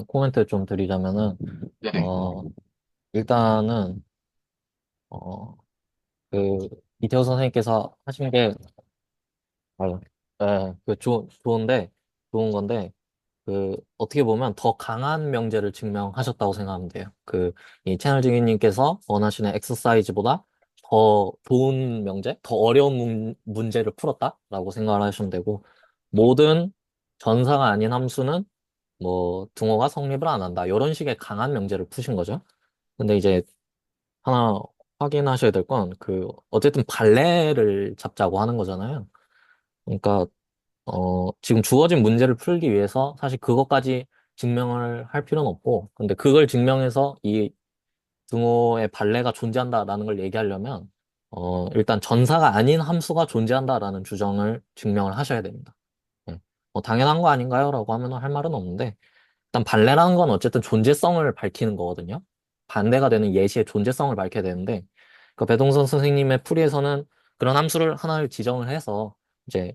Speaker 3: 코멘트 좀 드리자면은,
Speaker 1: 네네.
Speaker 3: 어, 일단은, 어, 그, 이태호 선생님께서 하신 게, 좋은데, 좋은 건데, 어떻게 보면 더 강한 명제를 증명하셨다고 생각하면 돼요. 이 채널 증인님께서 원하시는 엑서사이즈보다 더 좋은 명제, 더 어려운 문제를 풀었다라고 생각을 하시면 되고, 모든 전사가 아닌 함수는 뭐 등호가 성립을 안 한다. 이런 식의 강한 명제를 푸신 거죠. 근데 이제 하나 확인하셔야 될 건, 어쨌든 발레를 잡자고 하는 거잖아요. 그러니까 지금 주어진 문제를 풀기 위해서 사실 그것까지 증명을 할 필요는 없고, 근데 그걸 증명해서 이 등호의 발레가 존재한다라는 걸 얘기하려면, 일단 전사가 아닌 함수가 존재한다라는 주장을 증명을 하셔야 됩니다. 예. 당연한 거 아닌가요? 라고 하면 할 말은 없는데, 일단 발레라는 건 어쨌든 존재성을 밝히는 거거든요. 반대가 되는 예시의 존재성을 밝혀야 되는데, 그 배동선 선생님의 풀이에서는 그런 함수를 하나를 지정을 해서 이제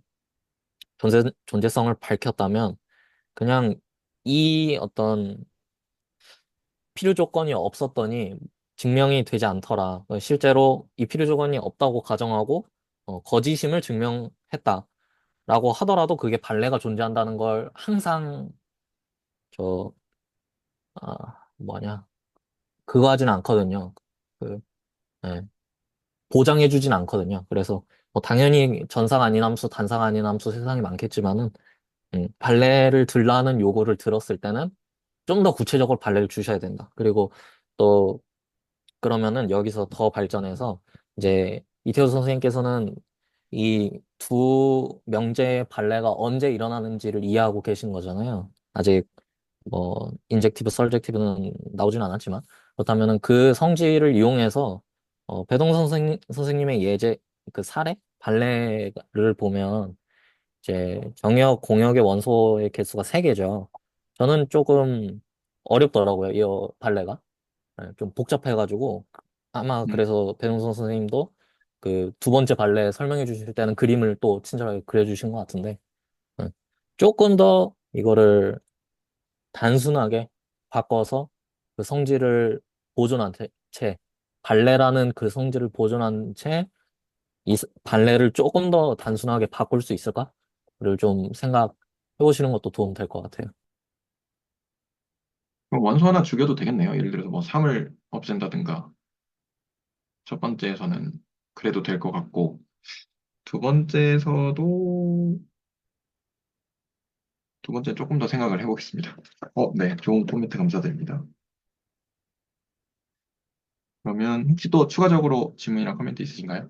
Speaker 3: 존재성을 밝혔다면 그냥 이 어떤 필요 조건이 없었더니 증명이 되지 않더라. 실제로 이 필요 조건이 없다고 가정하고 거짓임을 증명했다라고 하더라도 그게 발레가 존재한다는 걸 항상 저 뭐냐 그거 하진 않거든요. 그 예, 보장해주진 않거든요. 그래서 뭐 당연히 전상 아닌 함수, 단상 아닌 함수 세상에 많겠지만은 발레를 들라는 요구를 들었을 때는 좀 더 구체적으로 발레를 주셔야 된다. 그리고 또 그러면은 여기서 더 발전해서 이제 이태호 선생님께서는 이 두 명제의 발레가 언제 일어나는지를 이해하고 계신 거잖아요. 아직 뭐 인젝티브, 서젝티브는 나오진 않았지만 그렇다면은 그 성질을 이용해서 배동 선생님의 사례 발레를 보면 이제 정역, 공역의 원소의 개수가 3개죠. 저는 조금 어렵더라고요, 이 발레가. 네, 좀 복잡해가지고 아마
Speaker 1: 음,
Speaker 3: 그래서 배용선 선생님도 그 두 번째 발레 설명해 주실 때는 그림을 또 친절하게 그려주신 것 같은데 네, 조금 더 이거를 단순하게 바꿔서 그 성질을 보존한 채 발레라는 그 성질을 보존한 채 이 발레를 조금 더 단순하게 바꿀 수 있을까?를 좀 생각해 보시는 것도 도움 될 것 같아요.
Speaker 1: 그럼 원소 하나 죽여도 되겠네요. 예를 들어서 뭐 3을 없앤다든가. 첫 번째에서는 그래도 될 것 같고, 두 번째에서도, 두 번째 조금 더 생각을 해보겠습니다. 네. 좋은 코멘트 감사드립니다. 그러면 혹시 또 추가적으로 질문이나 코멘트 있으신가요?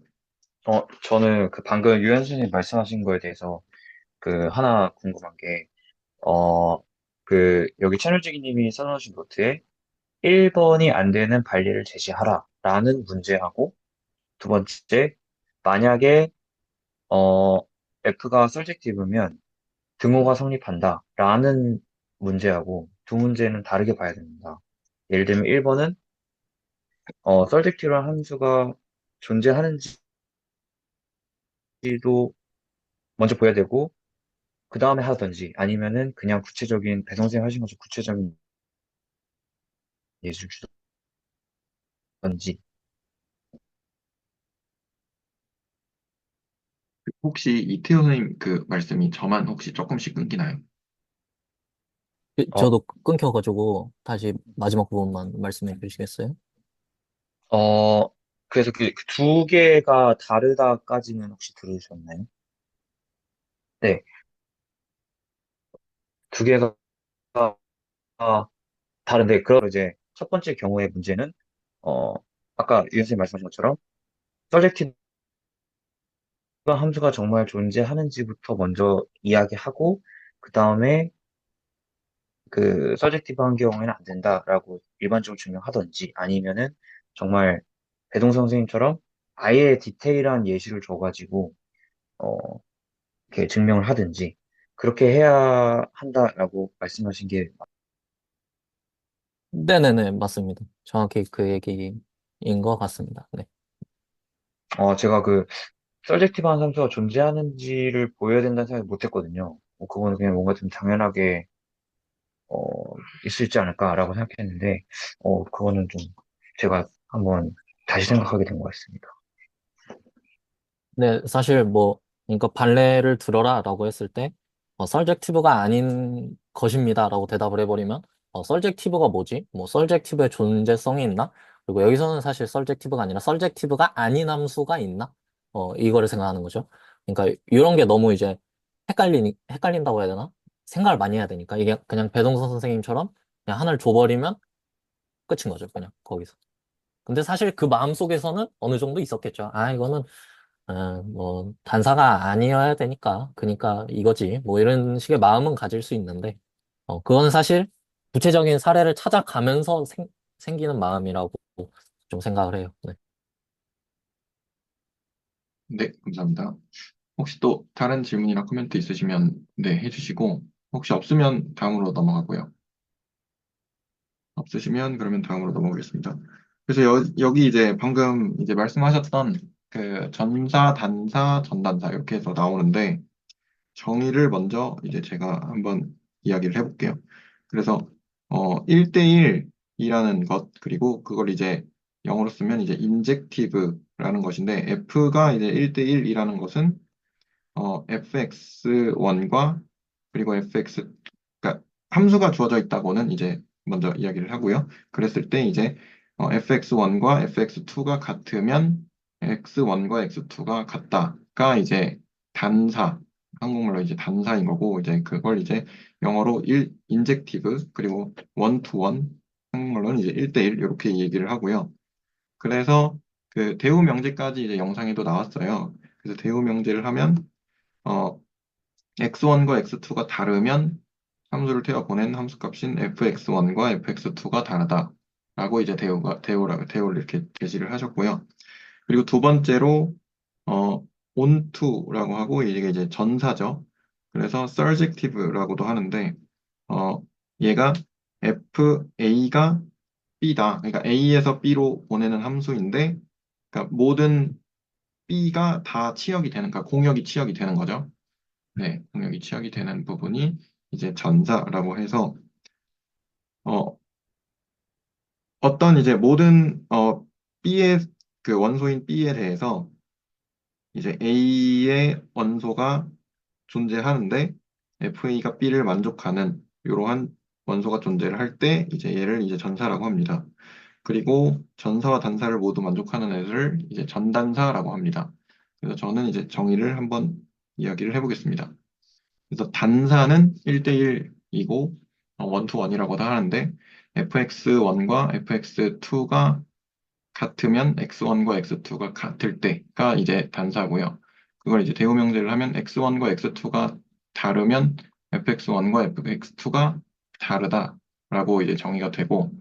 Speaker 6: 저는 그 방금 유현 선생님 말씀하신 거에 대해서 그 하나 궁금한 게, 어, 여기 채널지기님이 써놓으신 노트에 1번이 안 되는 발리를 제시하라 라는 문제하고 두 번째, 만약에 어, F가 서젝티브면 등호가 성립한다라는 문제하고 두 문제는 다르게 봐야 됩니다. 예를 들면 1번은 서젝티브한 함수가 존재하는지도 먼저 보여야 되고 그 다음에 하든지 아니면은 그냥 구체적인 배성재 하신 것처럼 구체적인 예를 주던지.
Speaker 1: 혹시 이태호 선생님 그 말씀이 저만 혹시 조금씩 끊기나요?
Speaker 6: 어,
Speaker 3: 저도 끊겨가지고 다시 마지막 부분만 말씀해 주시겠어요?
Speaker 6: 어, 그래서 그 두 개가 다르다까지는 혹시 들으셨나요? 네, 두 개가 다른데, 그럼 이제 첫 번째 경우의 문제는, 어, 아까 유 선생님 말씀하신 것처럼, 서젝티브 함수가 정말 존재하는지부터 먼저 이야기하고, 그 다음에 그 서젝티브 한 경우에는 안 된다라고 일반적으로 증명하던지, 아니면은 정말 배동성 선생님처럼 아예 디테일한 예시를 줘가지고, 어, 이렇게 증명을 하든지, 그렇게 해야 한다라고 말씀하신 게,
Speaker 3: 네네네, 맞습니다. 정확히 그 얘기인 것 같습니다. 네.
Speaker 6: 제가 그 서젝티브한 함수가 존재하는지를 보여야 된다는 생각을 못 했거든요. 그거는 그냥 뭔가 좀 당연하게, 어, 있을 수 있지 않을까라고 생각했는데, 그거는 좀 제가 한번 다시 생각하게 된 것 같습니다.
Speaker 3: 네, 사실 뭐, 그러니까 발레를 들어라라고 했을 때, 서젝티브가 아닌 것입니다라고 대답을 해버리면, 서젝티브가 뭐지? 뭐, 서젝티브의 존재성이 있나? 그리고 여기서는 사실 서젝티브가 아니라 서젝티브가 아닌 함수가 있나? 이거를 생각하는 거죠. 그러니까 이런 게 너무 이제 헷갈린다고 해야 되나? 생각을 많이 해야 되니까. 이게 그냥 배동선 선생님처럼 그냥 하나를 줘버리면 끝인 거죠. 그냥 거기서. 근데 사실 그 마음속에서는 어느 정도 있었겠죠. 아, 이거는 뭐, 단사가 아니어야 되니까, 그니까 이거지. 뭐, 이런 식의 마음은 가질 수 있는데, 그건 사실 구체적인 사례를 찾아가면서 생기는 마음이라고 좀 생각을 해요. 네.
Speaker 1: 네, 감사합니다. 혹시 또 다른 질문이나 코멘트 있으시면 네, 해주시고 혹시 없으면 다음으로 넘어가고요. 없으시면 그러면 다음으로 넘어가겠습니다. 그래서 여기 이제 방금 이제 말씀하셨던 그 전사, 단사, 전단사 이렇게 해서 나오는데 정의를 먼저 이제 제가 한번 이야기를 해볼게요. 그래서 1대1이라는 것 그리고 그걸 이제 영어로 쓰면 이제 인젝티브라는 것인데 F가 이제 1대1이라는 것은 fx1과 그리고 fx 그러니까 함수가 주어져 있다고는 이제 먼저 이야기를 하고요. 그랬을 때 이제 fx1과 fx2가 같으면 x1과 x2가 같다가 이제 단사 한국말로 이제 단사인 거고 이제 그걸 이제 영어로 인젝티브 그리고 원투원 한국말로는 이제 1대1 이렇게 얘기를 하고요. 그래서 그 대우 명제까지 이제 영상에도 나왔어요. 그래서 대우 명제를 하면 어, x1과 x2가 다르면 함수를 태워 보낸 함수값인 fx1과 fx2가 다르다라고 이제 대우를 이렇게 제시를 하셨고요. 그리고 두 번째로 어, onto라고 하고 이게 이제 전사죠. 그래서 surjective라고도 하는데 어, 얘가 fa가 b다. 그러니까 a에서 b로 보내는 함수인데 그러니까 모든 b가 다 치역이 되는, 그러니까 공역이 치역이 되는 거죠. 네, 공역이 취약이 되는 부분이 이제 전사라고 해서 어, 어떤 이제 모든 B의 그 원소인 B에 대해서 이제 A의 원소가 존재하는데 FA가 B를 만족하는 이러한 원소가 존재를 할 때 이제 얘를 이제 전사라고 합니다. 그리고 전사와 단사를 모두 만족하는 애를 이제 전단사라고 합니다. 그래서 저는 이제 정의를 한번 이야기를 해보겠습니다. 그래서 단사는 1대1이고 원투원이라고도 하는데 fx1과 fx2가 같으면 x1과 x2가 같을 때가 이제 단사고요. 그걸 이제 대우명제를 하면 x1과 x2가 다르면 fx1과 fx2가 다르다라고 이제 정의가 되고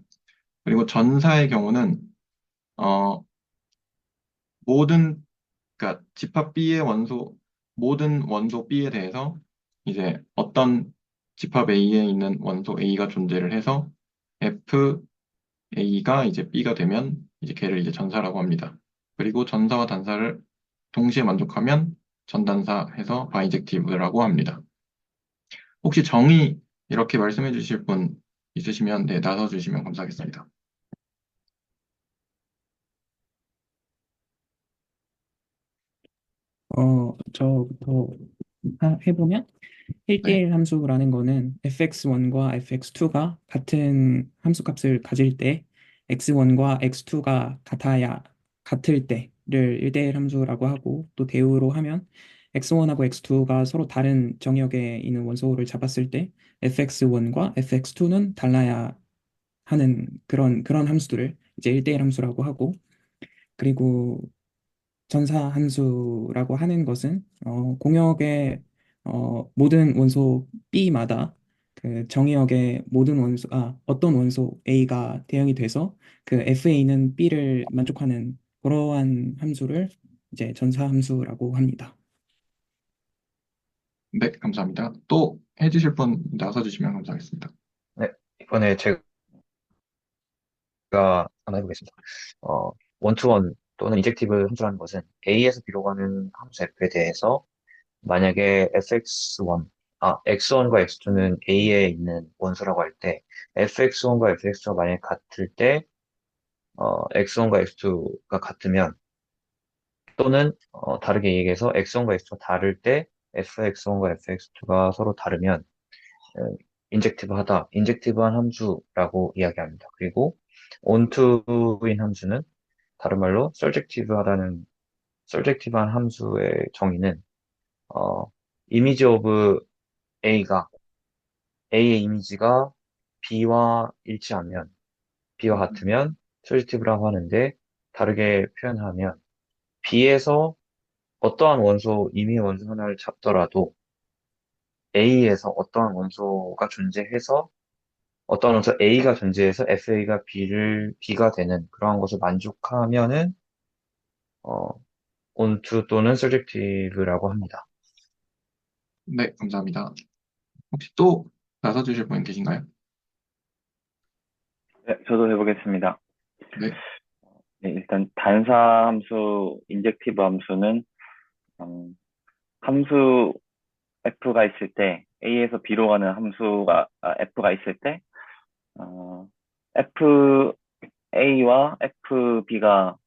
Speaker 1: 그리고 전사의 경우는 어, 모든 그러니까 집합 B의 원소 모든 원소 B에 대해서 이제 어떤 집합 A에 있는 원소 A가 존재를 해서 FA가 이제 B가 되면 이제 걔를 이제 전사라고 합니다. 그리고 전사와 단사를 동시에 만족하면 전단사 해서 바이젝티브라고 합니다. 혹시 정의 이렇게 말씀해 주실 분 있으시면 네, 나서 주시면 감사하겠습니다.
Speaker 2: 저부터 해보면
Speaker 1: 네,
Speaker 2: 1대1 함수라는 거는 fx1과 fx2가 같은 함수값을 가질 때 x1과 x2가 같을 때를 1대1 함수라고 하고, 또 대우로 하면 x1하고 x2가 서로 다른 정역에 있는 원소를 잡았을 때 fx1과 fx2는 달라야 하는 그런 함수들을 이제 1대1 함수라고 하고, 그리고 전사 함수라고 하는 것은 공역의 모든 원소 B마다 그 정의역의 모든 어떤 원소 A가 대응이 돼서 그 FA는 B를 만족하는 그러한 함수를 이제 전사 함수라고 합니다.
Speaker 1: 네, 감사합니다. 또 해주실 분 나서 주시면 감사하겠습니다.
Speaker 6: 네, 이번에 제가 한번 해보겠습니다. 어, 원투원 또는 인젝티브 함수라는 것은 A에서 B로 가는 함수 F에 대해서 만약에 X1과 X2는 A에 있는 원소라고 할 때, FX1과 FX2가 만약에 같을 때, X1과 X2가 같으면, 또는, 다르게 얘기해서 X1과 X2가 다를 때, FX1과 FX2가 서로 다르면, 인젝티브한 함수라고 이야기합니다. 그리고 onto인 함수는 다른 말로 서젝티브한 함수의 정의는 어, 이미지 오브 A의 이미지가 B와 같으면 서젝티브라고 하는데, 다르게 표현하면 B에서 어떠한 임의 원소 하나를 잡더라도 A에서 어떠한 원소 A가 존재해서 FA가 B가 되는 그러한 것을 만족하면은 어, onto 또는 subjective라고 합니다.
Speaker 1: 네, 감사합니다. 혹시 또 나서 주실 분 계신가요?
Speaker 7: 네, 저도 해보겠습니다.
Speaker 1: 네,
Speaker 7: 네, 일단 단사 함수, 인젝티브 함수는 함수 f가 있을 때, a에서 b로 가는 f가 있을 때, fa와 fb가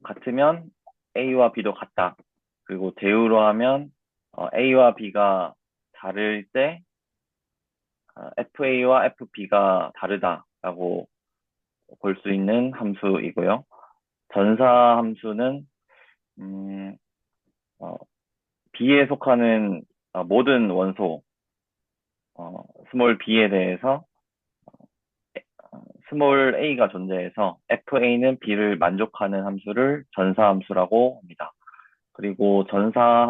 Speaker 7: 같으면 a와 b도 같다. 그리고 대우로 하면 a와 b가 다를 때 fa와 fb가 다르다라고 볼 수 있는 함수이고요. 전사 함수는 음, 어, B에 속하는 모든 원소 스몰 b에 대해서 스몰 a가 존재해서 fa는 b를 만족하는 함수를 전사 함수라고 합니다. 그리고 전사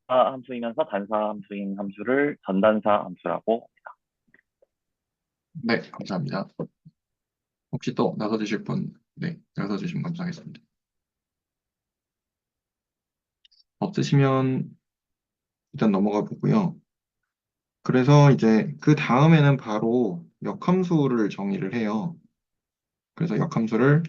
Speaker 7: 함수이면서 단사 함수인 함수를 전단사 함수라고 합니다.
Speaker 1: 네, 감사합니다. 혹시 또 나서 주실 분, 네, 나서 주시면 감사하겠습니다. 없으시면 일단 넘어가 보고요. 그래서 이제 그 다음에는 바로 역함수를 정의를 해요. 그래서 역함수를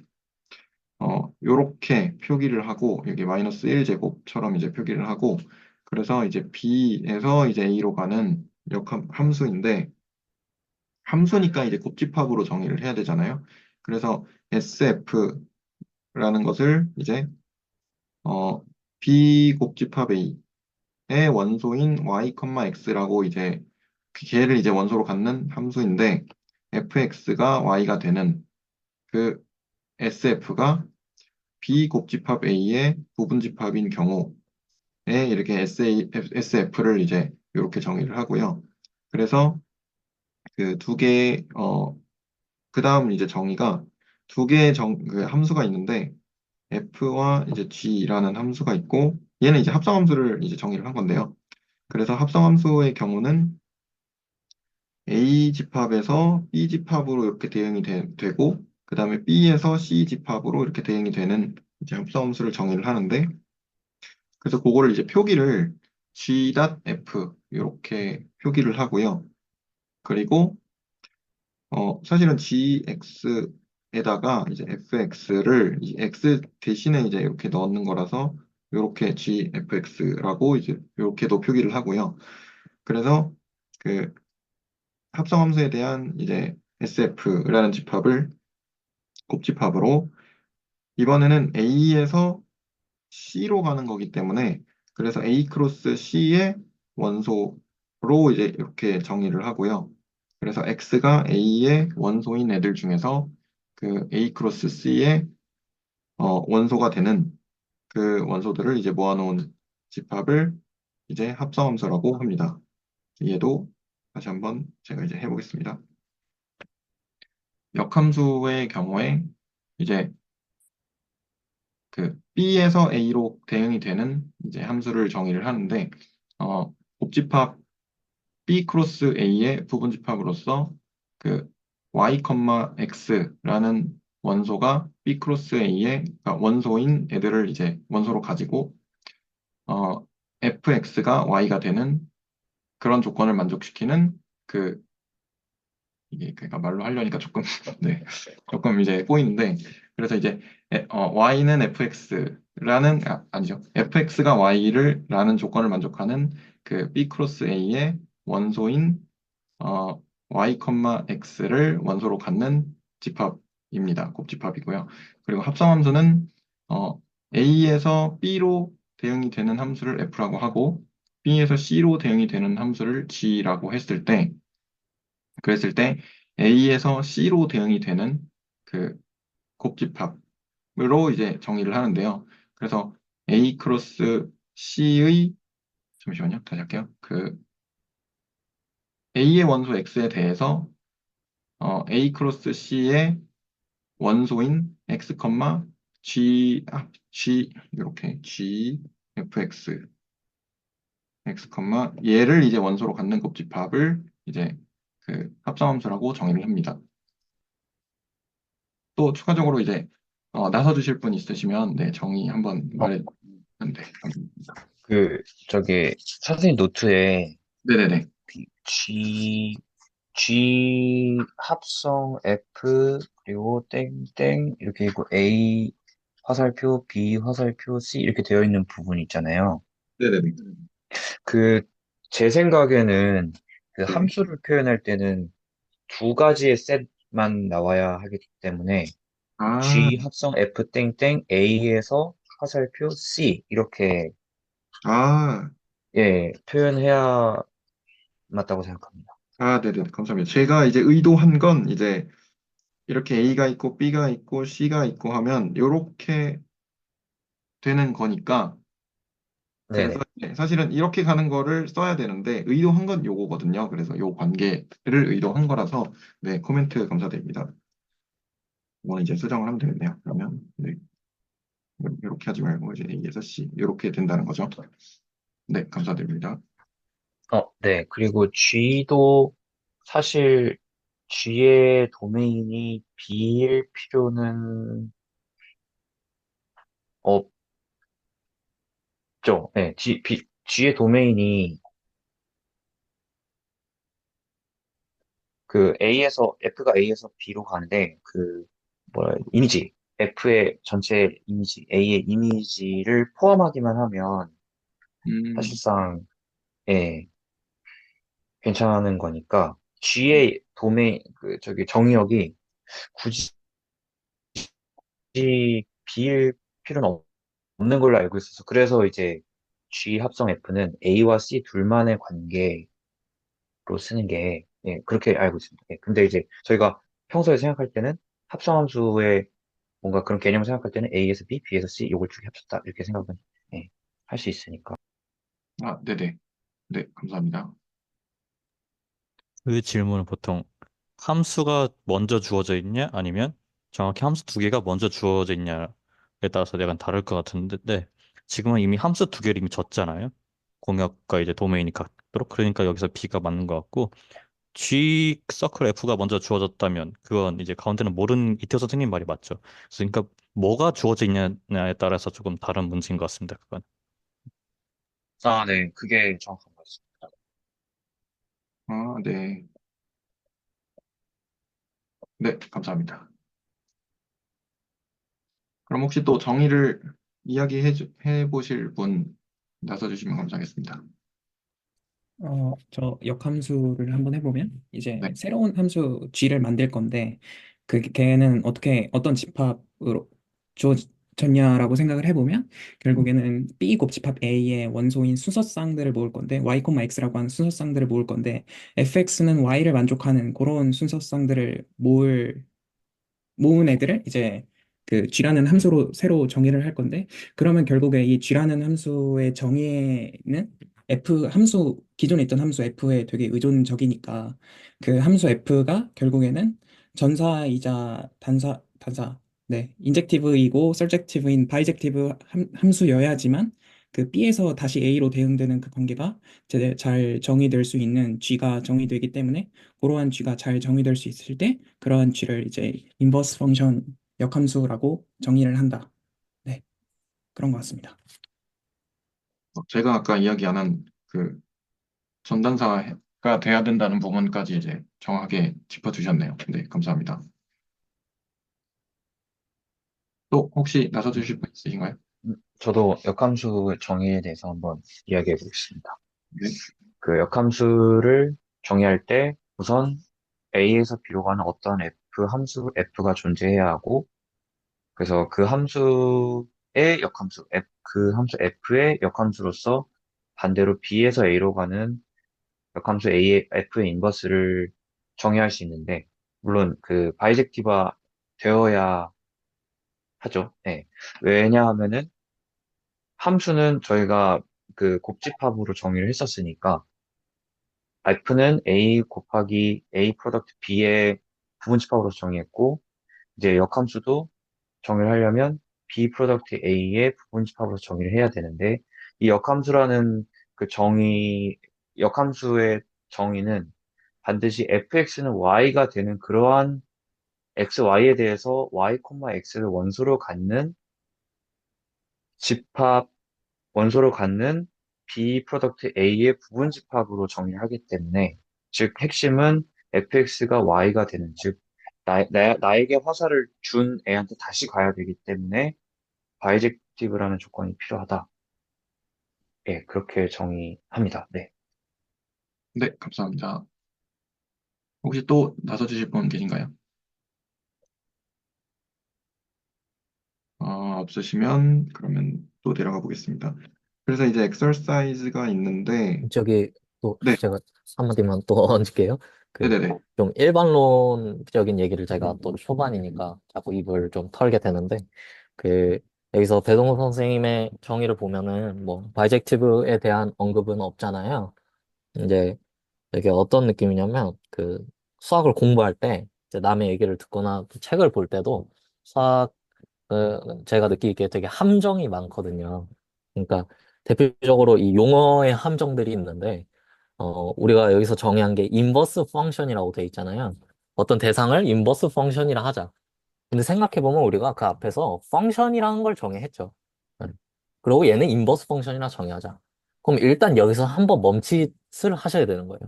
Speaker 1: 요렇게 표기를 하고 여기 마이너스 1제곱처럼 이제 표기를 하고, 그래서 이제 B에서 이제 A로 가는 함수인데, 함수니까 이제 곱집합으로 정의를 해야 되잖아요. 그래서 SF라는 것을 이제 B 곱집합 A의 원소인 y, x라고 이제 걔를 이제 원소로 갖는 함수인데, fx가 y가 되는 그 SF가 B 곱집합 A의 부분집합인 경우에 이렇게 SF를 이제 이렇게 정의를 하고요. 그래서 그 두 개, 그 다음 이제 정의가 두 개의 그 함수가 있는데, F와 이제 G라는 함수가 있고, 얘는 이제 합성함수를 이제 정의를 한 건데요. 그래서 합성함수의 경우는 A 집합에서 B 집합으로 이렇게 되고, 그 다음에 B에서 C 집합으로 이렇게 대응이 되는 이제 합성함수를 정의를 하는데, 그래서 그거를 이제 표기를 G.F 이렇게 표기를 하고요. 그리고 사실은 GX에다가 이제 FX를 X 대신에 이제 이렇게 넣는 거라서 이렇게 GFX라고 이제 이렇게도 표기를 하고요. 그래서 그 합성함수에 대한 이제 SF라는 집합을 곱집합으로 이번에는 A에서 C로 가는 거기 때문에 그래서 A 크로스 C의 원소로 이제 이렇게 정의를 하고요. 그래서 X가 A의 원소인 애들 중에서 그 A 크로스 C의 원소가 되는 그 원소들을 이제 모아놓은 집합을 이제 합성함수라고 합니다. 얘도 다시 한번 제가 이제 해보겠습니다. 역함수의 경우에 이제 그 B에서 A로 대응이 되는 이제 함수를 정의를 하는데 곱집합 B 크로스 A의 부분집합으로서 그 y, x라는 원소가 B 크로스 A의 그러니까 원소인 애들을 이제 원소로 가지고 fx가 y가 되는 그런 조건을 만족시키는 그 이게 그러니까 말로 하려니까 조금 네 조금 이제 꼬이는데 그래서 이제 y는 fx라는 아니죠 fx가 y를 라는 조건을 만족하는 그 b 크로스 a의 원소인 y, x를 원소로 갖는 집합입니다. 곱집합이고요. 그리고 합성함수는 a에서 b로 대응이 되는 함수를 f라고 하고 b에서 c로 대응이 되는 함수를 g라고 했을 때 그랬을 때 A에서 C로 대응이 되는 그 곱집합으로 이제 정의를 하는데요. 그래서 A 크로스 C의 잠시만요. 다시 할게요. 그 A의 원소 X에 대해서 A 크로스 C의 원소인 X, G 이렇게 G, FX X, 얘를 이제 원소로 갖는 곱집합을 이제 그 합성함수라고 정의를 합니다. 또 추가적으로 이제 나서 주실 분 있으시면 네, 정의 한번
Speaker 6: 어,
Speaker 1: 말해 주면 네, 감사합니다.
Speaker 6: 저기, 선생님 노트에
Speaker 1: 네네네.
Speaker 6: G 합성 F, 그리고 땡땡, 이렇게 있고, A 화살표, B 화살표, C 이렇게 되어 있는 부분 있잖아요.
Speaker 1: 네네네.
Speaker 6: 그, 제 생각에는 그
Speaker 1: 네.
Speaker 6: 함수를 표현할 때는 두 가지의 셋만 나와야 하기 때문에
Speaker 1: 아,
Speaker 6: G 합성 F 땡땡 A에서 화살표 C 이렇게
Speaker 1: 아,
Speaker 6: 표현해야 맞다고 생각합니다.
Speaker 1: 네네네. 감사합니다. 제가 이제 의도한 건 이제 이렇게 A가 있고 B가 있고 C가 있고 하면 이렇게 되는 거니까 그래서
Speaker 6: 네네.
Speaker 1: 이제 사실은 이렇게 가는 거를 써야 되는데 의도한 건 요거거든요. 그래서 요 관계를 의도한 거라서 네, 코멘트 감사드립니다. 이거는 이제 수정을 하면 되겠네요. 그러면 네. 이렇게 하지 말고 이제 A에서 C 이렇게 된다는 거죠. 네, 감사드립니다.
Speaker 6: 네. 그리고 G도 사실 G의 도메인이 B일 필요는 없죠. 네. G의 도메인이 그 F가 A에서 B로 가는데, 이미지, F의 전체 이미지, A의 이미지를 포함하기만 하면
Speaker 1: 음,
Speaker 6: 사실상, 예, 괜찮은 거니까,
Speaker 1: 네.
Speaker 6: G의 정의역이 굳이 B일 필요는 없는 걸로 알고 있어서, 그래서 이제 G 합성 F는 A와 C 둘만의 관계로 쓰는 게, 그렇게 알고 있습니다. 근데 이제 저희가 평소에 생각할 때는 합성함수의 뭔가 그런 개념을 생각할 때는 A에서 B, B에서 C 요걸 두 개 합쳤다 이렇게 생각은 할 수 있으니까.
Speaker 1: 네네. 네, 감사합니다.
Speaker 5: 그 질문은 보통 함수가 먼저 주어져 있냐 아니면 정확히 함수 두 개가 먼저 주어져 있냐에 따라서 약간 다를 것 같은데 네. 지금은 이미 함수 두 개를 이미 줬잖아요. 공역과 이제 도메인이 같도록 그러니까 여기서 B가 맞는 것 같고 G 서클 F가 먼저 주어졌다면 그건 이제 가운데는 모르는 이태호 선생님 말이 맞죠. 그러니까 뭐가 주어져 있냐에 따라서 조금 다른 문제인 것 같습니다. 그건.
Speaker 6: 아, 네. 그게 정확한 것 같습니다.
Speaker 1: 아, 네. 네, 감사합니다. 그럼 혹시 또 정의를 해 보실 분 나서 주시면 감사하겠습니다.
Speaker 2: 저 역함수를 한번 해보면 이제
Speaker 1: 네.
Speaker 2: 새로운 함수 G를 만들 건데 그 걔는 어떤 집합으로 주어졌냐라고 생각을 해보면 결국에는 B 곱 집합 A의 원소인 순서쌍들을 모을 건데 Y, X라고 하는 순서쌍들을 모을 건데 fx는 y를 만족하는 그런 순서쌍들을 모은 애들을 이제 그 g라는 함수로 새로 정의를 할 건데 그러면 결국에 이 g라는 함수의 정의는 f 함수 기존에 있던 함수 f에 되게 의존적이니까 그 함수 f가 결국에는 전사이자 단사 네 인젝티브이고 서젝티브인 바이젝티브 함수여야지만 그 B에서 다시 A로 대응되는 그 관계가 잘 정의될 수 있는 G가 정의되기 때문에 그러한 G가 잘 정의될 수 있을 때 그러한 G를 이제 인버스 펑션 역함수라고 정의를 한다. 네, 그런 것 같습니다.
Speaker 1: 제가 아까 이야기 안 한 그 전단사가 돼야 된다는 부분까지 이제 정확하게 짚어주셨네요. 네, 감사합니다. 또 혹시 나서
Speaker 6: 음,
Speaker 1: 주실 분 있으신가요?
Speaker 6: 저도 역함수 정의에 대해서 한번 이야기해 보겠습니다.
Speaker 1: 네.
Speaker 6: 그 역함수를 정의할 때 우선 A에서 B로 가는 어떤 함수 F가 존재해야 하고, 그래서 그 함수의 역함수, 그 함수 F의 역함수로서 반대로 B에서 A로 가는 역함수 F의 인버스를 정의할 수 있는데, 물론 그 바이젝티브가 되어야 하죠. 네. 왜냐하면은 함수는 저희가 그 곱집합으로 정의를 했었으니까, F는 A 곱하기 A 프로덕트 B의 부분집합으로 정의했고, 이제 역함수도 정의를 하려면 B 프로덕트 A의 부분집합으로 정의를 해야 되는데, 이 역함수라는 그 역함수의 정의는 반드시 fx는 y가 되는 그러한 xy에 대해서 y, x를 집합, 원소로 갖는 B 프로덕트 A의 부분 집합으로 정의하기 때문에, 즉, 핵심은 fx가 y가 되는, 즉, 나에게 화살을 준 애한테 다시 가야 되기 때문에, 바이젝티브라는 조건이 필요하다. 예, 그렇게 정의합니다. 네.
Speaker 1: 네, 감사합니다. 혹시 또 나서 주실 분 계신가요? 없으시면 그러면 또 내려가 보겠습니다. 그래서 이제 엑서사이즈가 있는데,
Speaker 3: 저기 또
Speaker 1: 네,
Speaker 3: 제가 한마디만 또 얹을게요. 그
Speaker 1: 네네네.
Speaker 3: 좀 일반론적인 얘기를 제가 또 초반이니까 자꾸 입을 좀 털게 되는데 그 여기서 배동호 선생님의 정의를 보면은 뭐 바이젝티브에 대한 언급은 없잖아요. 이제 이게 어떤 느낌이냐면 그 수학을 공부할 때 이제 남의 얘기를 듣거나 또 책을 볼 때도 수학 제가 느끼기에 되게 함정이 많거든요. 그러니까 대표적으로 이 용어의 함정들이 있는데 우리가 여기서 정의한 게 인버스 펑션이라고 돼 있잖아요. 어떤 대상을 인버스 펑션이라 하자. 근데 생각해보면 우리가 그 앞에서 펑션이라는 걸 정의했죠. 네. 그리고 얘는 인버스 펑션이라 정의하자. 그럼 일단 여기서 한번 멈칫을 하셔야 되는 거예요.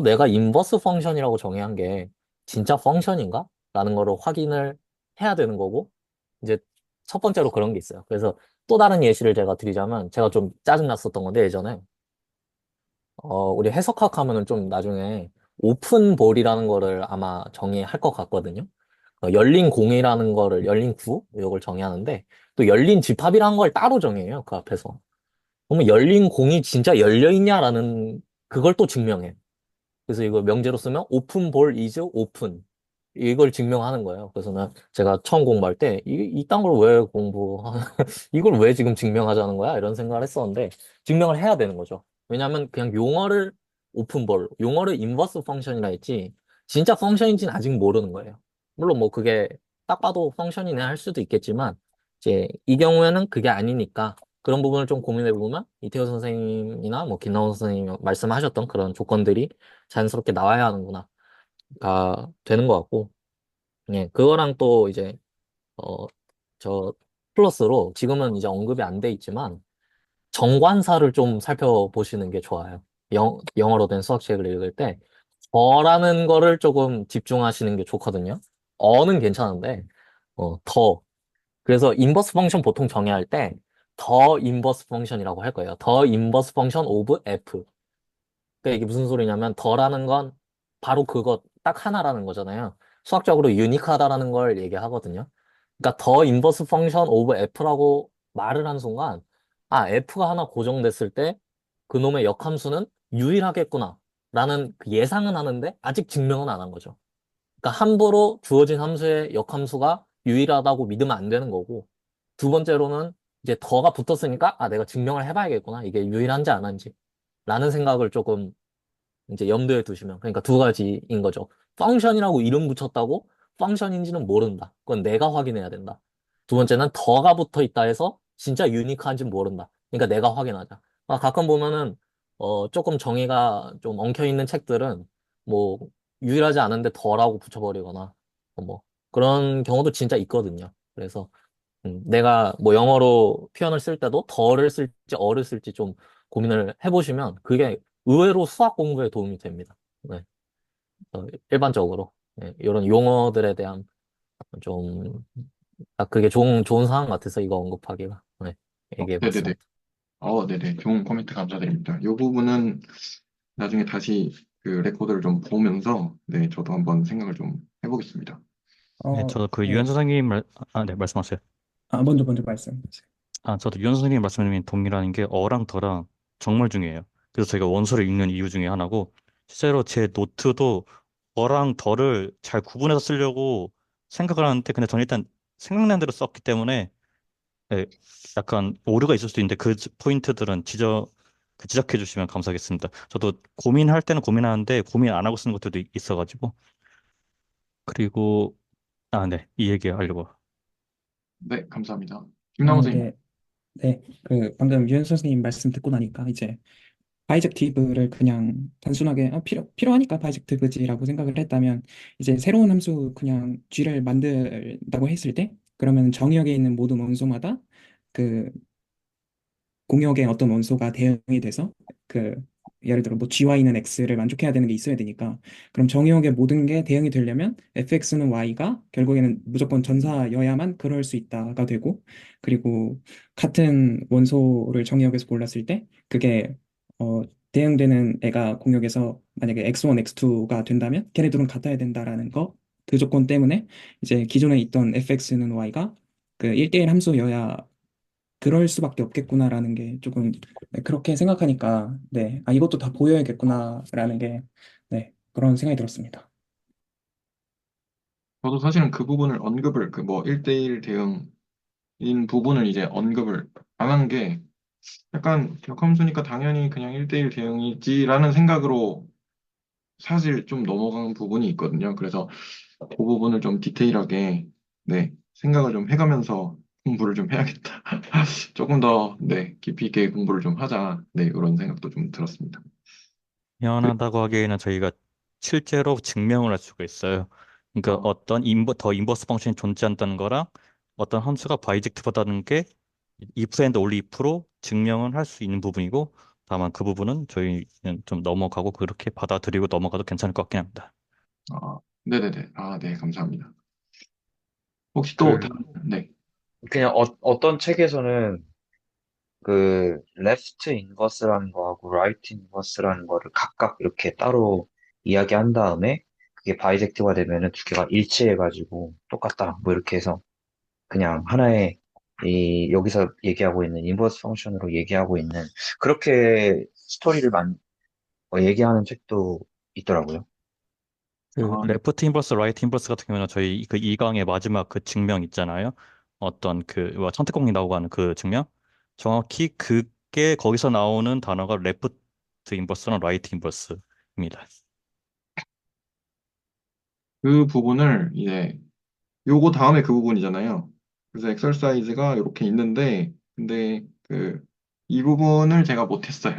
Speaker 3: 내가 인버스 펑션이라고 정의한 게 진짜 펑션인가? 라는 거를 확인을 해야 되는 거고, 이제 첫 번째로 그런 게 있어요. 그래서 또 다른 예시를 제가 드리자면, 제가 좀 짜증났었던 건데, 예전에, 우리 해석학 하면은 좀 나중에 오픈볼이라는 거를 아마 정의할 것 같거든요. 열린 공이라는 거를, 열린 구? 이걸 정의하는데, 또 열린 집합이라는 걸 따로 정의해요, 그 앞에서. 그러면 열린 공이 진짜 열려있냐라는, 그걸 또 증명해. 그래서 이거 명제로 쓰면 오픈볼 is open. 이걸 증명하는 거예요. 그래서 제가 처음 공부할 때, 이딴 걸 왜 이걸 왜 지금 증명하자는 거야? 이런 생각을 했었는데, 증명을 해야 되는 거죠. 왜냐하면 그냥 용어를 오픈볼, 용어를 인버스 펑션이라 했지, 진짜 펑션인지는 아직 모르는 거예요. 물론 뭐 그게 딱 봐도 펑션이네 할 수도 있겠지만, 이제 이 경우에는 그게 아니니까, 그런 부분을 좀 고민해 보면 이태호 선생님이나 뭐 김나온 선생님이 말씀하셨던 그런 조건들이 자연스럽게 나와야 하는구나가 되는 것 같고, 예, 그거랑 또 이제 어, 저 플러스로 지금은 이제 언급이 안 돼 있지만 정관사를 좀 살펴보시는 게 좋아요. 영어로 된 수학책을 읽을 때 더라는 거를 조금 집중하시는 게 좋거든요. 어는 괜찮은데 더. 그래서 인버스 펑션 보통 정의할 때 더 인버스 펑션이라고 할 거예요. 더 인버스 펑션 오브 f. 그러니까 이게 무슨 소리냐면 더라는 건 바로 그거 딱 하나라는 거잖아요. 수학적으로 유니크하다라는 걸 얘기하거든요. 그러니까 더 인버스 펑션 오브 f라고 말을 한 순간 아, f가 하나 고정됐을 때 그놈의 역함수는 유일하겠구나 라는 그 예상은 하는데 아직 증명은 안 한 거죠. 그러니까 함부로 주어진 함수의 역함수가 유일하다고 믿으면 안 되는 거고, 두 번째로는 이제 더가 붙었으니까 아, 내가 증명을 해봐야겠구나, 이게 유일한지 안 한지 라는 생각을 조금 이제 염두에 두시면, 그러니까 두 가지인 거죠. 펑션이라고 이름 붙였다고 펑션인지는 모른다. 그건 내가 확인해야 된다. 두 번째는 더가 붙어 있다 해서 진짜 유니크한지는 모른다. 그러니까 내가 확인하자. 가끔 보면은 조금 정의가 좀 엉켜 있는 책들은 뭐 유일하지 않은데 더라고 붙여버리거나 뭐 그런 경우도 진짜 있거든요. 그래서 내가 뭐 영어로 표현을 쓸 때도 더를 쓸지 어를 쓸지 좀 고민을 해보시면 그게 의외로 수학 공부에 도움이 됩니다. 네. 일반적으로 이런 용어들에 대한 좀 그게 좋은 상황 같아서 이거 언급하기가
Speaker 1: 네네네.
Speaker 3: 얘기해봤습니다.
Speaker 1: 네네. 좋은 코멘트 감사드립니다. 이 부분은 나중에 다시 그 레코드를 좀 보면서, 네, 저도 한번 생각을 좀 해보겠습니다.
Speaker 5: 네,
Speaker 2: 어,
Speaker 5: 저도 그 유현
Speaker 2: 네.
Speaker 5: 선생님 네, 말씀하세요.
Speaker 2: 먼저 말씀하세요.
Speaker 5: 저도 유현 선생님 말씀에 동의라는 게 어랑 더랑 정말 중요해요. 그래서 제가 원서를 읽는 이유 중에 하나고, 실제로 제 노트도 어랑 더를 잘 구분해서 쓰려고 생각을 하는데, 근데 저는 일단 생각난 대로 썼기 때문에 네, 약간 오류가 있을 수도 있는데 그 포인트들은 지적해 주시면 감사하겠습니다. 저도 고민할 때는 고민하는데 고민 안 하고 쓰는 것들도 있어가지고. 그리고 네, 이 얘기 하려고.
Speaker 1: 네, 감사합니다. 김남호 선생님.
Speaker 2: 네. 네. 방금 유현 선생님 말씀 듣고 나니까 이제 바이젝티브를 그냥 단순하게 필요하니까 바이젝티브지라고 생각을 했다면 이제 새로운 함수 그냥 G를 만든다고 했을 때 그러면 정의역에 있는 모든 원소마다 그 공역의 어떤 원소가 대응이 돼서 그 예를 들어 뭐 gy는 x를 만족해야 되는 게 있어야 되니까 그럼 정의역의 모든 게 대응이 되려면 fx는 y가 결국에는 무조건 전사여야만 그럴 수 있다가 되고 그리고 같은 원소를 정의역에서 골랐을 때 그게 어 대응되는 애가 공역에서 만약에 x1, x2가 된다면 걔네들은 같아야 된다라는 거 그 조건 때문에 이제 기존에 있던 fx는 y가 그 1대1 함수여야 그럴 수밖에 없겠구나라는 게 조금 네, 그렇게 생각하니까 네, 이것도 다 보여야겠구나라는 게 네, 그런 생각이 들었습니다.
Speaker 1: 저도 사실은 그 부분을 언급을, 그 뭐 1대1 대응인 부분을 이제 언급을 안 한 게 약간 격함수니까 당연히 그냥 1대1 대응이지라는 생각으로 사실 좀 넘어간 부분이 있거든요. 그래서 그 부분을 좀 디테일하게, 네, 생각을 좀 해가면서 공부를 좀 해야겠다. 조금 더, 네, 깊이 있게 공부를 좀 하자. 네, 그런 생각도 좀 들었습니다. 그,
Speaker 5: 미안하다고 하기에는 저희가 실제로 증명을 할 수가 있어요. 그러니까
Speaker 1: 어,
Speaker 5: 더 인버스 펑션이 존재한다는 거랑 어떤 함수가 바이젝트하다는 게 if and only if로 증명을 할 수 있는 부분이고, 다만 그 부분은 저희는 좀 넘어가고 그렇게 받아들이고 넘어가도 괜찮을 것 같긴 합니다.
Speaker 1: 네네네. 네, 감사합니다. 혹시 또,
Speaker 6: 그,
Speaker 1: 네.
Speaker 6: 그냥 어떤 책에서는 그 레프트 인버스라는 거하고 라이트 인버스라는 거를 각각 이렇게 따로 이야기한 다음에 그게 바이젝티브가 되면은 두 개가 일치해가지고 똑같다 뭐 이렇게 해서 그냥 하나의 이 여기서 얘기하고 있는 인버스 펑션으로 얘기하고 있는 그렇게 스토리를 얘기하는 책도 있더라고요.
Speaker 5: 그
Speaker 1: 아, 네.
Speaker 5: 레프트 인버스, 라이트 인버스 같은 경우는 저희 그 2강의 마지막 그 증명 있잖아요. 어떤 선택공이 나오고 하는 그 증명. 정확히 그게 거기서 나오는 단어가 레프트 인버스랑 라이트 인버스입니다.
Speaker 1: 그 부분을 이제, 요거 다음에 그 부분이잖아요. 그래서 엑ሰር사이즈가 이렇게 있는데, 근데 그, 이 부분을 제가 못했어요.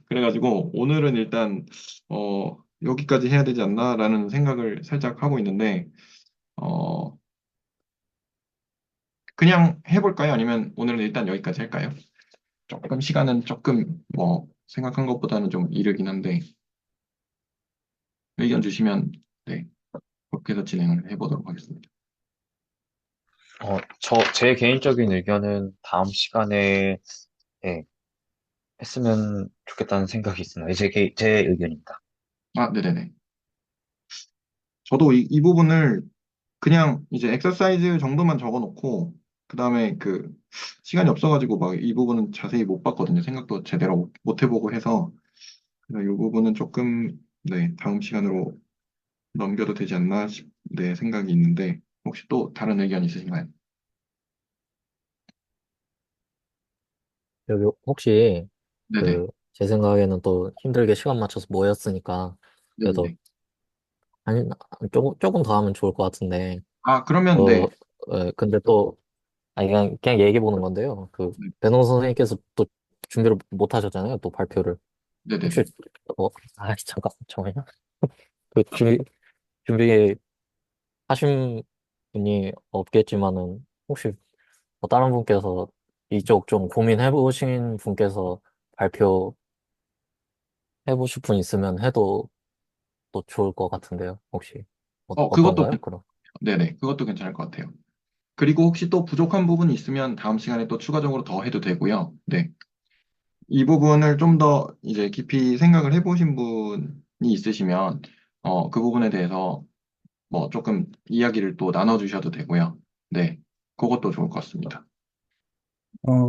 Speaker 1: 그래가지고 오늘은 일단, 여기까지 해야 되지 않나라는 생각을 살짝 하고 있는데, 어, 그냥 해볼까요? 아니면 오늘은 일단 여기까지 할까요? 조금 시간은 조금 뭐 생각한 것보다는 좀 이르긴 한데 의견 주시면 네, 그렇게 해서 진행을 해보도록 하겠습니다.
Speaker 6: 제 개인적인 의견은 다음 시간에, 예, 했으면 좋겠다는 생각이 있습니다. 제 의견입니다.
Speaker 1: 아, 네네네. 저도 이 부분을 그냥 이제 엑서사이즈 정도만 적어놓고 그 다음에 그 시간이 없어가지고 막 이 부분은 자세히 못 봤거든요. 생각도 제대로 못 해보고 해서 그래서 이 부분은 조금 네, 다음 시간으로 넘겨도 되지 않나 네, 생각이 있는데 혹시 또 다른 의견 있으신가요?
Speaker 3: 여기 혹시
Speaker 1: 네네.
Speaker 3: 제 생각에는 또 힘들게 시간 맞춰서 모였으니까 그래도
Speaker 1: 네네네.
Speaker 3: 아니 조금 더 하면 좋을 것 같은데
Speaker 1: 아, 그러면
Speaker 3: 어
Speaker 1: 네.
Speaker 3: 근데 또 아니 그냥 얘기해 보는 건데요.
Speaker 1: 네,
Speaker 3: 배농 선생님께서 또 준비를 못 하셨잖아요. 또 발표를 혹시
Speaker 1: 네네네.
Speaker 3: 잠깐만요. 그 준비 하신 분이 없겠지만은 혹시 다른 분께서 이쪽 좀 고민해 보신 분께서 발표해 보실 분 있으면 해도 또 좋을 것 같은데요. 혹시
Speaker 1: 그것도
Speaker 3: 어떤가요? 그럼
Speaker 1: 네네. 그것도 괜찮을 것 같아요. 그리고 혹시 또 부족한 부분이 있으면 다음 시간에 또 추가적으로 더 해도 되고요. 네. 이 부분을 좀 더 이제 깊이 생각을 해보신 분이 있으시면, 그 부분에 대해서 뭐 조금 이야기를 또 나눠주셔도 되고요. 네. 그것도 좋을 것 같습니다.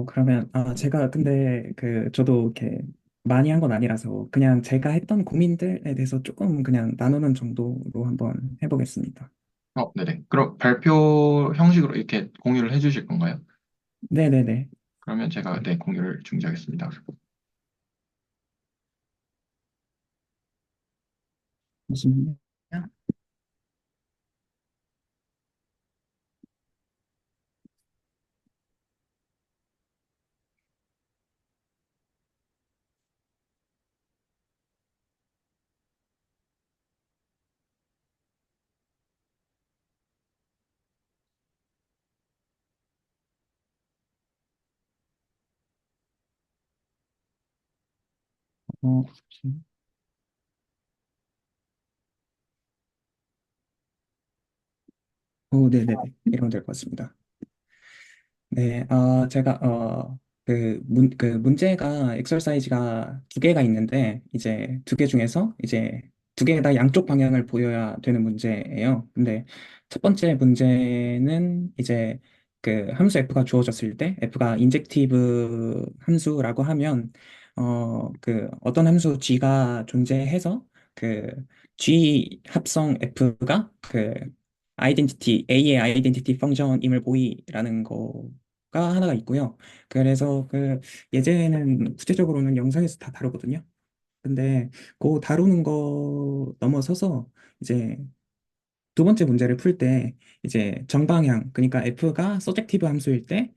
Speaker 2: 그러면, 제가 근데 저도 이렇게 많이 한 건 아니라서 그냥 제가 했던 고민들에 대해서 조금 그냥 나누는 정도로 한번 해보겠습니다.
Speaker 1: 네네. 그럼 발표 형식으로 이렇게 공유를 해주실 건가요?
Speaker 2: 네네네.
Speaker 1: 그러면 제가 네, 공유를 중지하겠습니다.
Speaker 2: 잠시만요. 어, 네네네. 이러면 될 것 같습니다. 네, 제가, 문제가, 엑서사이즈가 두 개가 있는데, 이제 두 개 중에서 이제 두 개 다 양쪽 방향을 보여야 되는 문제예요. 근데 첫 번째 문제는 이제 함수 f가 주어졌을 때, f가 인젝티브 함수라고 하면, 어떤 함수 g가 존재해서 그 g 합성 f가 A의 아이덴티티 펑션임을 보이라는 거가 하나가 있고요. 그래서 예제는 구체적으로는 영상에서 다 다루거든요. 근데 그 다루는 거 넘어서서 이제 두 번째 문제를 풀 때 이제 정방향 그러니까 f가 서젝티브 함수일 때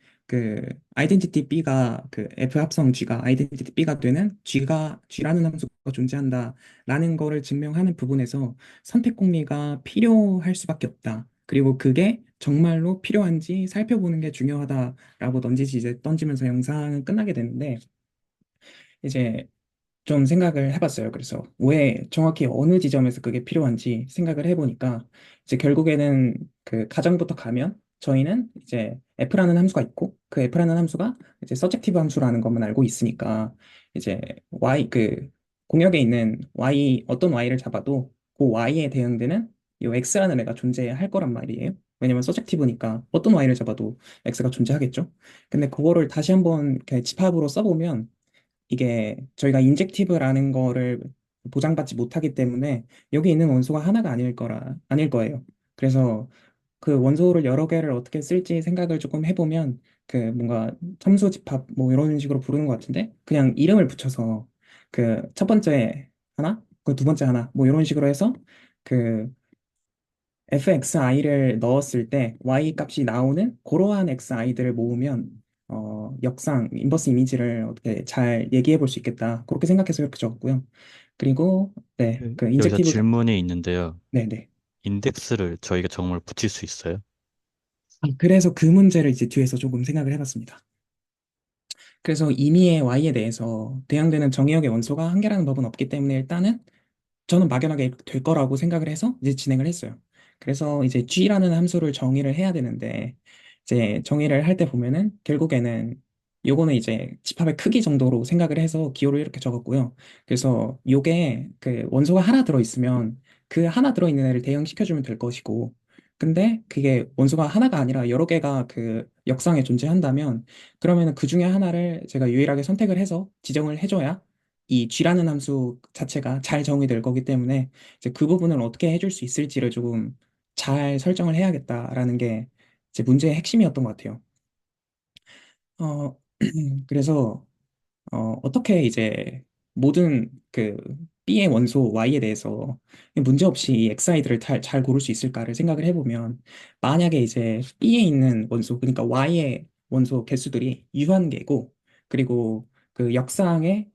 Speaker 2: 아이덴티티 b가 f 합성 g가 아이덴티티 b가 되는 g라는 함수가 존재한다라는 거를 증명하는 부분에서 선택 공리가 필요할 수밖에 없다. 그리고 그게 정말로 필요한지 살펴보는 게 중요하다라고 던지면서 영상은 끝나게 되는데 이제 좀 생각을 해봤어요. 그래서 왜 정확히 어느 지점에서 그게 필요한지 생각을 해보니까 이제 결국에는 가정부터 가면 저희는 이제 f라는 함수가 있고 그 f라는 함수가 이제 서젝티브 함수라는 것만 알고 있으니까 이제 공역에 있는 어떤 y를 잡아도 그 y에 대응되는 이 x라는 애가 존재할 거란 말이에요. 왜냐면 서젝티브니까 어떤 y를 잡아도 x가 존재하겠죠. 근데 그거를 다시 한번 이렇게 집합으로 써보면 이게 저희가 인젝티브라는 거를 보장받지 못하기 때문에 여기 있는 원소가 하나가 아닐 거예요. 그래서 그 원소를 여러 개를 어떻게 쓸지 생각을 조금 해보면 뭔가 첨수 집합 뭐 이런 식으로 부르는 것 같은데 그냥 이름을 붙여서 첫 번째 하나, 그 두 번째 하나 뭐 이런 식으로 해서 그 fxi를 넣었을 때 y 값이 나오는 그러한 xi들을 모으면 역상, 인버스 이미지를 어떻게 잘 얘기해 볼 수 있겠다. 그렇게 생각해서 이렇게 적었고요. 그리고, 네, 그
Speaker 5: 여기서
Speaker 2: 인젝티브,
Speaker 5: 질문이 있는데요.
Speaker 2: 네네.
Speaker 5: 인덱스를 저희가 정말 붙일 수 있어요?
Speaker 2: 그래서 그 문제를 이제 뒤에서 조금 생각을 해봤습니다. 그래서 임의의 y에 대해서 대항되는 정의역의 원소가 한 개라는 법은 없기 때문에 일단은 저는 막연하게 될 거라고 생각을 해서 이제 진행을 했어요. 그래서 이제 g라는 함수를 정의를 해야 되는데 이제 정의를 할 때 보면은 결국에는 요거는 이제 집합의 크기 정도로 생각을 해서 기호를 이렇게 적었고요. 그래서 요게 그 원소가 하나 들어있으면 그 하나 들어있는 애를 대응시켜주면 될 것이고 근데 그게 원소가 하나가 아니라 여러 개가 그 역상에 존재한다면 그러면은 그 중에 하나를 제가 유일하게 선택을 해서 지정을 해줘야 이 g라는 함수 자체가 잘 정의될 거기 때문에 이제 그 부분을 어떻게 해줄 수 있을지를 조금 잘 설정을 해야겠다라는 게 이제 문제의 핵심이었던 것 같아요. 어, 그래서 어떻게 이제 모든 그 B의 원소 Y에 대해서 문제없이 이 XI들을 잘 고를 수 있을까를 생각을 해보면 만약에 이제 B에 있는 원소 그러니까 Y의 원소 개수들이 유한계고 그리고 그 역상에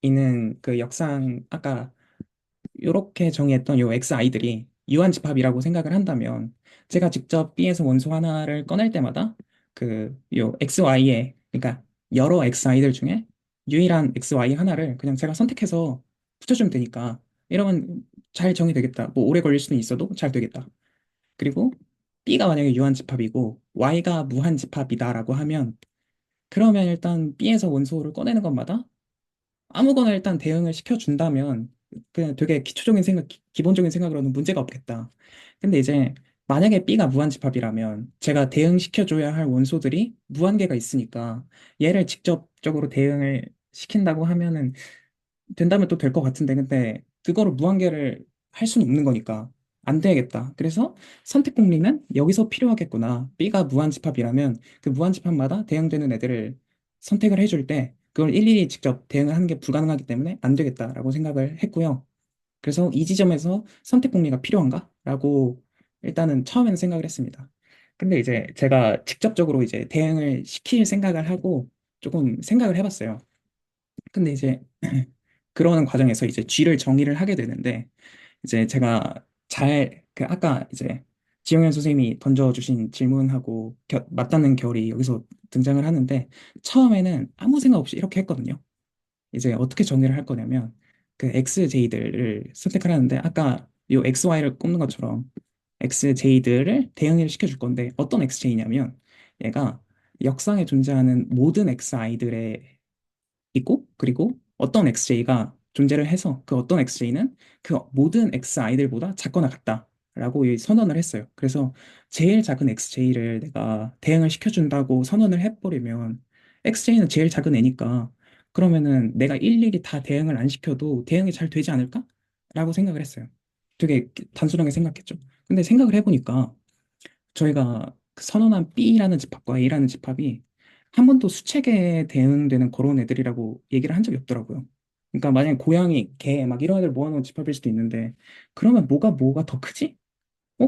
Speaker 2: 있는 그 역상 아까 이렇게 정의했던 요 XI들이 유한집합이라고 생각을 한다면 제가 직접 B에서 원소 하나를 꺼낼 때마다 그 요 XY의 그러니까 여러 XI들 중에 유일한 XY 하나를 그냥 제가 선택해서 붙여주면 되니까 이러면 잘 정의되겠다. 뭐 오래 걸릴 수는 있어도 잘 되겠다. 그리고 B가 만약에 유한집합이고 Y가 무한집합이다라고 하면 그러면 일단 B에서 원소를 꺼내는 것마다 아무거나 일단 대응을 시켜준다면 그냥 되게 기초적인 생각, 기본적인 생각으로는 문제가 없겠다. 근데 이제 만약에 B가 무한집합이라면 제가 대응시켜줘야 할 원소들이 무한계가 있으니까 얘를 직접적으로 대응을 시킨다고 하면은 된다면 또 될 것 같은데 근데 그거를 무한계를 할 수는 없는 거니까 안 되겠다. 그래서 선택 공리는 여기서 필요하겠구나. B가 무한집합이라면 그 무한집합마다 대응되는 애들을 선택을 해줄 때 그걸 일일이 직접 대응을 하는 게 불가능하기 때문에 안 되겠다라고 생각을 했고요. 그래서 이 지점에서 선택 공리가 필요한가? 라고 일단은 처음에는 생각을 했습니다. 근데 이제 제가 직접적으로 이제 대응을 시킬 생각을 하고 조금 생각을 해봤어요. 근데 이제 그러는 과정에서 이제 G를 정의를 하게 되는데 이제 제가 그 아까 이제 지영현 선생님이 던져주신 질문하고 맞닿는 결이 여기서 등장을 하는데 처음에는 아무 생각 없이 이렇게 했거든요. 이제 어떻게 정의를 할 거냐면 그 XJ들을 선택을 하는데 아까 요 XY를 꼽는 것처럼 XJ들을 대응을 시켜줄 건데 어떤 XJ냐면 얘가 역상에 존재하는 모든 XI들의 있고 그리고 어떤 XJ가 존재를 해서 그 어떤 XJ는 그 모든 XI들보다 작거나 같다라고 이 선언을 했어요. 그래서 제일 작은 XJ를 내가 대응을 시켜준다고 선언을 해버리면 XJ는 제일 작은 애니까 그러면은 내가 일일이 다 대응을 안 시켜도 대응이 잘 되지 않을까? 라고 생각을 했어요. 되게 단순하게 생각했죠. 근데 생각을 해보니까 저희가 그 선언한 B라는 집합과 A라는 집합이 한 번도 수책에 대응되는 그런 애들이라고 얘기를 한 적이 없더라고요. 그러니까 만약에 고양이, 개, 막 이런 애들 모아놓은 집합일 수도 있는데 그러면 뭐가 더 크지?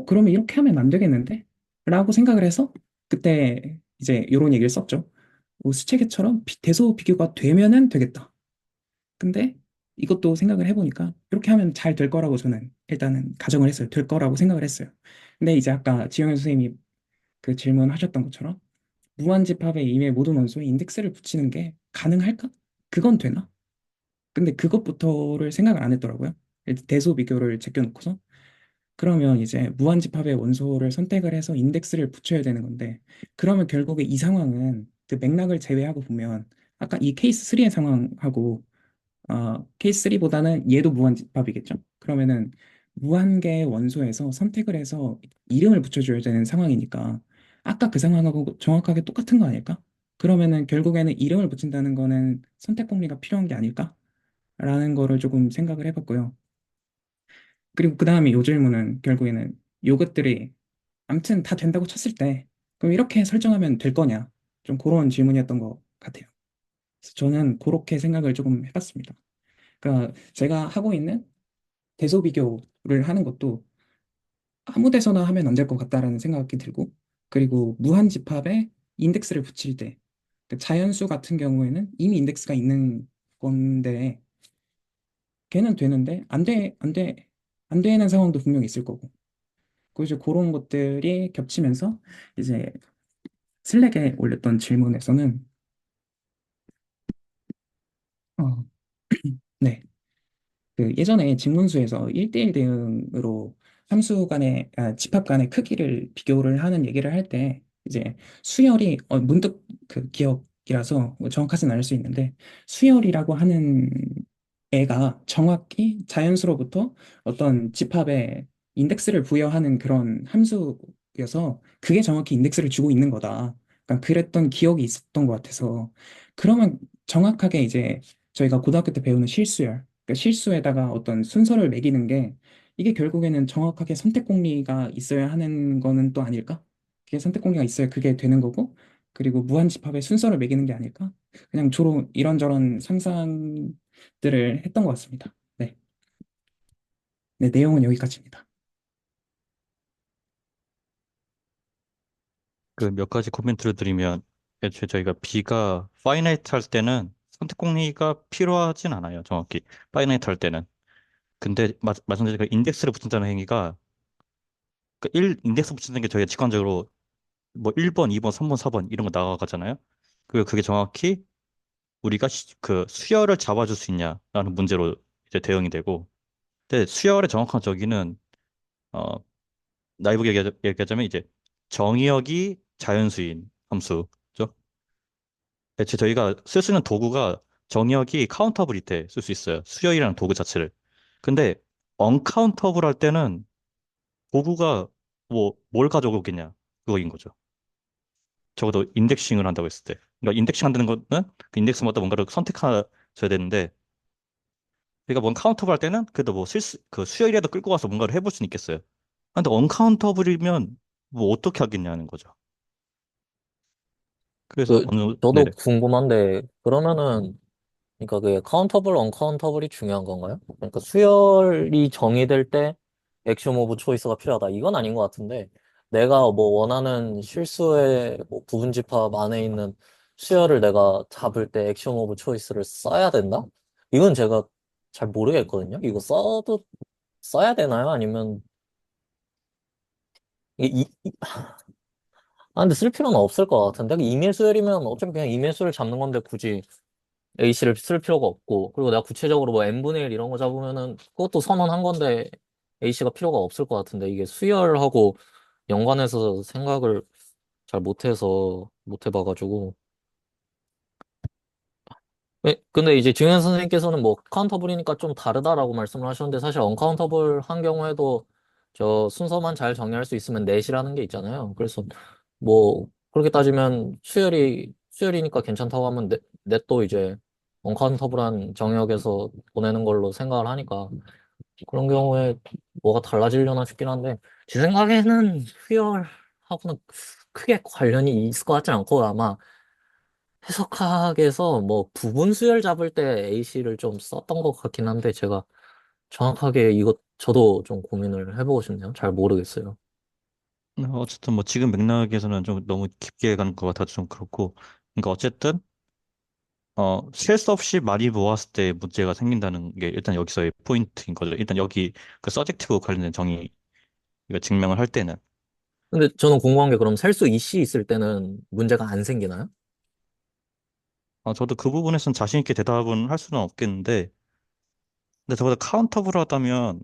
Speaker 2: 그러면 이렇게 하면 안 되겠는데? 라고 생각을 해서 그때 이제 이런 얘기를 썼죠. 수체계처럼 대소 비교가 되면은 되겠다. 근데 이것도 생각을 해보니까 이렇게 하면 잘 될 거라고 저는 일단은 가정을 했어요. 될 거라고 생각을 했어요. 근데 이제 아까 지영현 선생님이 그 질문하셨던 것처럼 무한집합에 임의 모든 원소에 인덱스를 붙이는 게 가능할까? 그건 되나? 근데 그것부터를 생각을 안 했더라고요. 대소 비교를 제껴놓고서 그러면 이제 무한집합의 원소를 선택을 해서 인덱스를 붙여야 되는 건데 그러면 결국에 이 상황은 그 맥락을 제외하고 보면 아까 이 케이스 3의 상황하고 케이스 3보다는 얘도 무한집합이겠죠. 그러면은 무한계의 원소에서 선택을 해서 이름을 붙여줘야 되는 상황이니까 아까 그 상황하고 정확하게 똑같은 거 아닐까? 그러면은 결국에는 이름을 붙인다는 거는 선택 공리가 필요한 게 아닐까? 라는 거를 조금 생각을 해봤고요. 그리고 그 다음에 요 질문은 결국에는 요것들이 아무튼 다 된다고 쳤을 때 그럼 이렇게 설정하면 될 거냐? 좀 그런 질문이었던 것 같아요. 그래서 저는 그렇게 생각을 조금 해봤습니다. 그러니까 제가 하고 있는 대소 비교를 하는 것도 아무 데서나 하면 안 될 것 같다라는 생각이 들고 그리고 무한 집합에 인덱스를 붙일 때 그 자연수 같은 경우에는 이미 인덱스가 있는 건데 걔는 되는데 안 되는 상황도 분명히 있을 거고. 그래서 그런 것들이 겹치면서 이제 슬랙에 올렸던 질문에서는 어, 네. 그 예전에 직문수에서 1대1 대응으로 함수 간의 집합 간의 크기를 비교를 하는 얘기를 할 때 이제 수열이 문득 그 기억이라서 뭐 정확하진 않을 수 있는데 수열이라고 하는 애가 정확히 자연수로부터 어떤 집합에 인덱스를 부여하는 그런 함수여서 그게 정확히 인덱스를 주고 있는 거다. 그러니까 그랬던 기억이 있었던 것 같아서 그러면 정확하게 이제 저희가 고등학교 때 배우는 실수열 그러니까 실수에다가 어떤 순서를 매기는 게 이게 결국에는 정확하게 선택 공리가 있어야 하는 거는 또 아닐까? 그게 선택 공리가 있어야 그게 되는 거고 그리고 무한 집합의 순서를 매기는 게 아닐까? 그냥 주로 이런저런 상상들을 했던 것 같습니다. 네. 네, 내용은 여기까지입니다.
Speaker 5: 그 몇 가지 코멘트를 드리면 애초에 저희가 B가 파이나이트 할 때는 선택 공리가 필요하진 않아요. 정확히 파이나이트 할 때는. 근데 말씀드린 그 인덱스를 붙인다는 행위가 그 1인덱스 붙인다는 게 저희가 직관적으로 뭐 1번, 2번, 3번, 4번 이런 거 나가잖아요. 그게 정확히 우리가 그 수열을 잡아줄 수 있냐라는 문제로 이제 대응이 되고, 근데 수열의 정확한 저기는 어 나이브게 얘기하자면 이제 정의역이 자연수인 함수죠. 대체 저희가 쓸 수 있는 도구가 정의역이 카운터블일 때 쓸 수 있어요. 수열이라는 도구 자체를. 근데 언카운터블 할 때는 도구가 뭐 뭘 가져오겠냐 그거인 거죠. 적어도 인덱싱을 한다고 했을 때. 그러니까 인덱싱 한다는 거는 그 인덱스마다 뭔가를 선택해줘야 되는데, 그러니까 뭔 카운터블 할 때는 그래도 뭐 그 수열이라도 끌고 와서 뭔가를 해볼 수는 있겠어요. 근데 언카운터블이면 뭐 어떻게 하겠냐는 거죠. 그래서
Speaker 3: 그,
Speaker 5: 네네.
Speaker 3: 저도 궁금한데, 그러면은, 그러니까 그 카운터블, 언카운터블이 중요한 건가요? 그러니까 수열이 정의될 때 액션 오브 초이스가 필요하다. 이건 아닌 것 같은데, 내가 뭐 원하는 실수의 뭐 부분 집합 안에 있는 수열을 내가 잡을 때 액션 오브 초이스를 써야 된다? 이건 제가 잘 모르겠거든요. 이거 써야 되나요? 아니면, 근데 쓸 필요는 없을 것 같은데? 이메일 수열이면 어차피 그냥 이메일 수를 잡는 건데 굳이 A씨를 쓸 필요가 없고, 그리고 내가 구체적으로 뭐 n분의 1 이런 거 잡으면은 그것도 선언한 건데 A씨가 필요가 없을 것 같은데, 이게 수열하고 연관해서 생각을 잘 못 해봐가지고. 근데 이제 증현 선생님께서는 뭐 카운터블이니까 좀 다르다라고 말씀을 하셨는데, 사실 언카운터블 한 경우에도 저 순서만 잘 정리할 수 있으면 넷이라는 게 있잖아요. 그래서 뭐 그렇게 따지면 수열이니까 괜찮다고 하면 넷도 이제 언카운터블한 정역에서 보내는 걸로 생각을 하니까 그런 경우에 뭐가 달라지려나 싶긴 한데, 제 생각에는 수열하고는 크게 관련이 있을 것 같지 않고, 아마 해석학에서 뭐 부분 수열 잡을 때 A씨를 좀 썼던 것 같긴 한데, 제가 정확하게 이것 저도 좀 고민을 해보고 싶네요. 잘 모르겠어요.
Speaker 5: 어쨌든 뭐 지금 맥락에서는 좀 너무 깊게 가는 것 같아서 좀 그렇고, 그러니까 어쨌든 셀 수 없이 많이 모았을 때 문제가 생긴다는 게 일단 여기서의 포인트인 거죠. 일단 여기 그 서젝티브 관련된 정의 이거 증명을 할 때는
Speaker 3: 근데 저는 궁금한 게, 그럼 셀수 이씨 있을 때는 문제가 안 생기나요?
Speaker 5: 저도 그 부분에서는 자신 있게 대답은 할 수는 없겠는데, 근데 저보다 카운터블하다면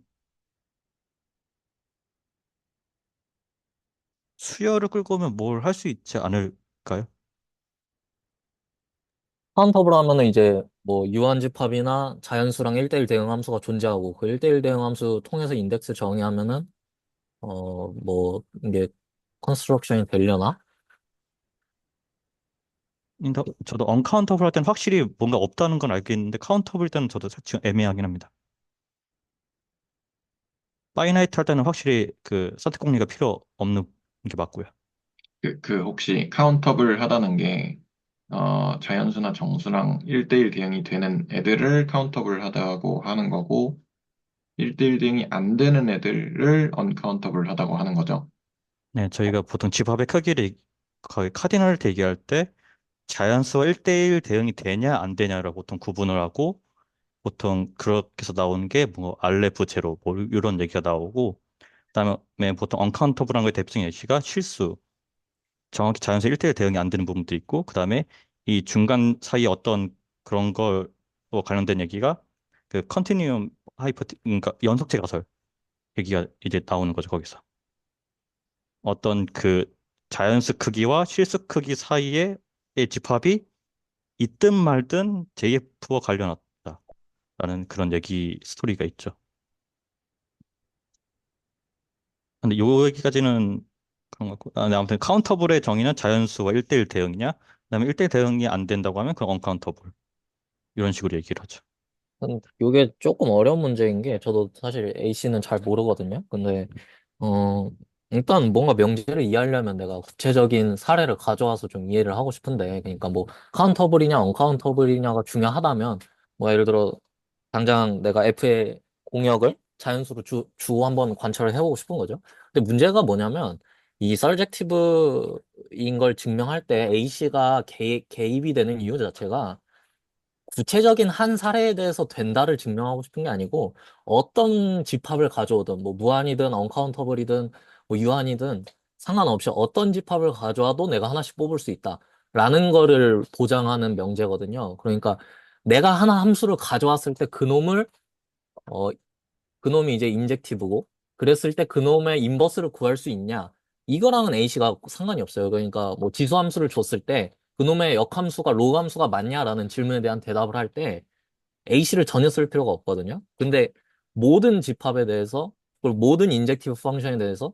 Speaker 5: 수열을 끌고 오면 뭘 할 수 있지 않을까요?
Speaker 3: 카운터블 하면은 이제 뭐 유한집합이나 자연수랑 1대1 대응 함수가 존재하고, 그 1대1 대응 함수 통해서 인덱스 정의하면은 뭐 이게 컨스트럭션이 되려나?
Speaker 5: 그러니까 저도 언카운터블 할 때는 확실히 뭔가 없다는 건 알겠는데 카운터블 때는 저도 지금 애매하긴 합니다. 파이나이트 할 때는 확실히 그 선택 공리가 필요 없는 게 맞고요.
Speaker 1: 그 혹시 카운터블 하다는 게 자연수나 정수랑 1대1 대응이 되는 애들을 카운터블 하다고 하는 거고 1대1 대응이 안 되는 애들을 언카운터블 하다고 하는 거죠.
Speaker 5: 네, 저희가 보통 집합의 크기를 거의 카디널 대기할 때 자연수와 1대1 대응이 되냐 안 되냐를 보통 구분을 하고 보통 그렇게 해서 나오는 게 뭐 알레프 제로 뭐 이런 얘기가 나오고 그다음에 보통 언카운터블한 거의 대표적인 예시가 실수 정확히 자연수 1대1 대응이 안 되는 부분도 있고 그다음에 이 중간 사이에 어떤 그런 걸로 관련된 얘기가 그 컨티뉴엄 하이퍼 그러니까 연속체 가설 얘기가 이제 나오는 거죠 거기서 어떤 그 자연수 크기와 실수 크기 사이의 집합이 있든 말든 JF와 관련없다라는 그런 얘기 스토리가 있죠. 근데 요 얘기까지는 그런 것 같고 네, 아무튼 카운터블의 정의는 자연수와 1대1 대응이냐 그다음에 1대1 대응이 안 된다고 하면 그건 언카운터블 이런 식으로 얘기를 하죠.
Speaker 3: 이게 조금 어려운 문제인 게 저도 사실 A씨는 잘 모르거든요. 근데 어 일단 뭔가 명제를 이해하려면 내가 구체적인 사례를 가져와서 좀 이해를 하고 싶은데 그러니까 뭐 카운터블이냐 언카운터블이냐가 중요하다면 뭐 예를 들어 당장 내가 F의 공역을 자연수로 주고 한번 관찰을 해보고 싶은 거죠. 근데 문제가 뭐냐면 이 서젝티브인 걸 증명할 때 A씨가 개입이 되는 이유 자체가 구체적인 한 사례에 대해서 된다를 증명하고 싶은 게 아니고 어떤 집합을 가져오든 뭐 무한이든 언카운터블이든 뭐 유한이든 상관없이 어떤 집합을 가져와도 내가 하나씩 뽑을 수 있다라는 거를 보장하는 명제거든요. 그러니까 내가 하나 함수를 가져왔을 때 그놈을 어, 그놈이 이제 인젝티브고 그랬을 때 그놈의 인버스를 구할 수 있냐? 이거랑은 A씨가 상관이 없어요. 그러니까 뭐 지수함수를 줬을 때 그놈의 역함수가 로함수가 맞냐라는 질문에 대한 대답을 할 때 A씨를 전혀 쓸 필요가 없거든요. 근데 모든 집합에 대해서 그리고 모든 인젝티브 펑션에 대해서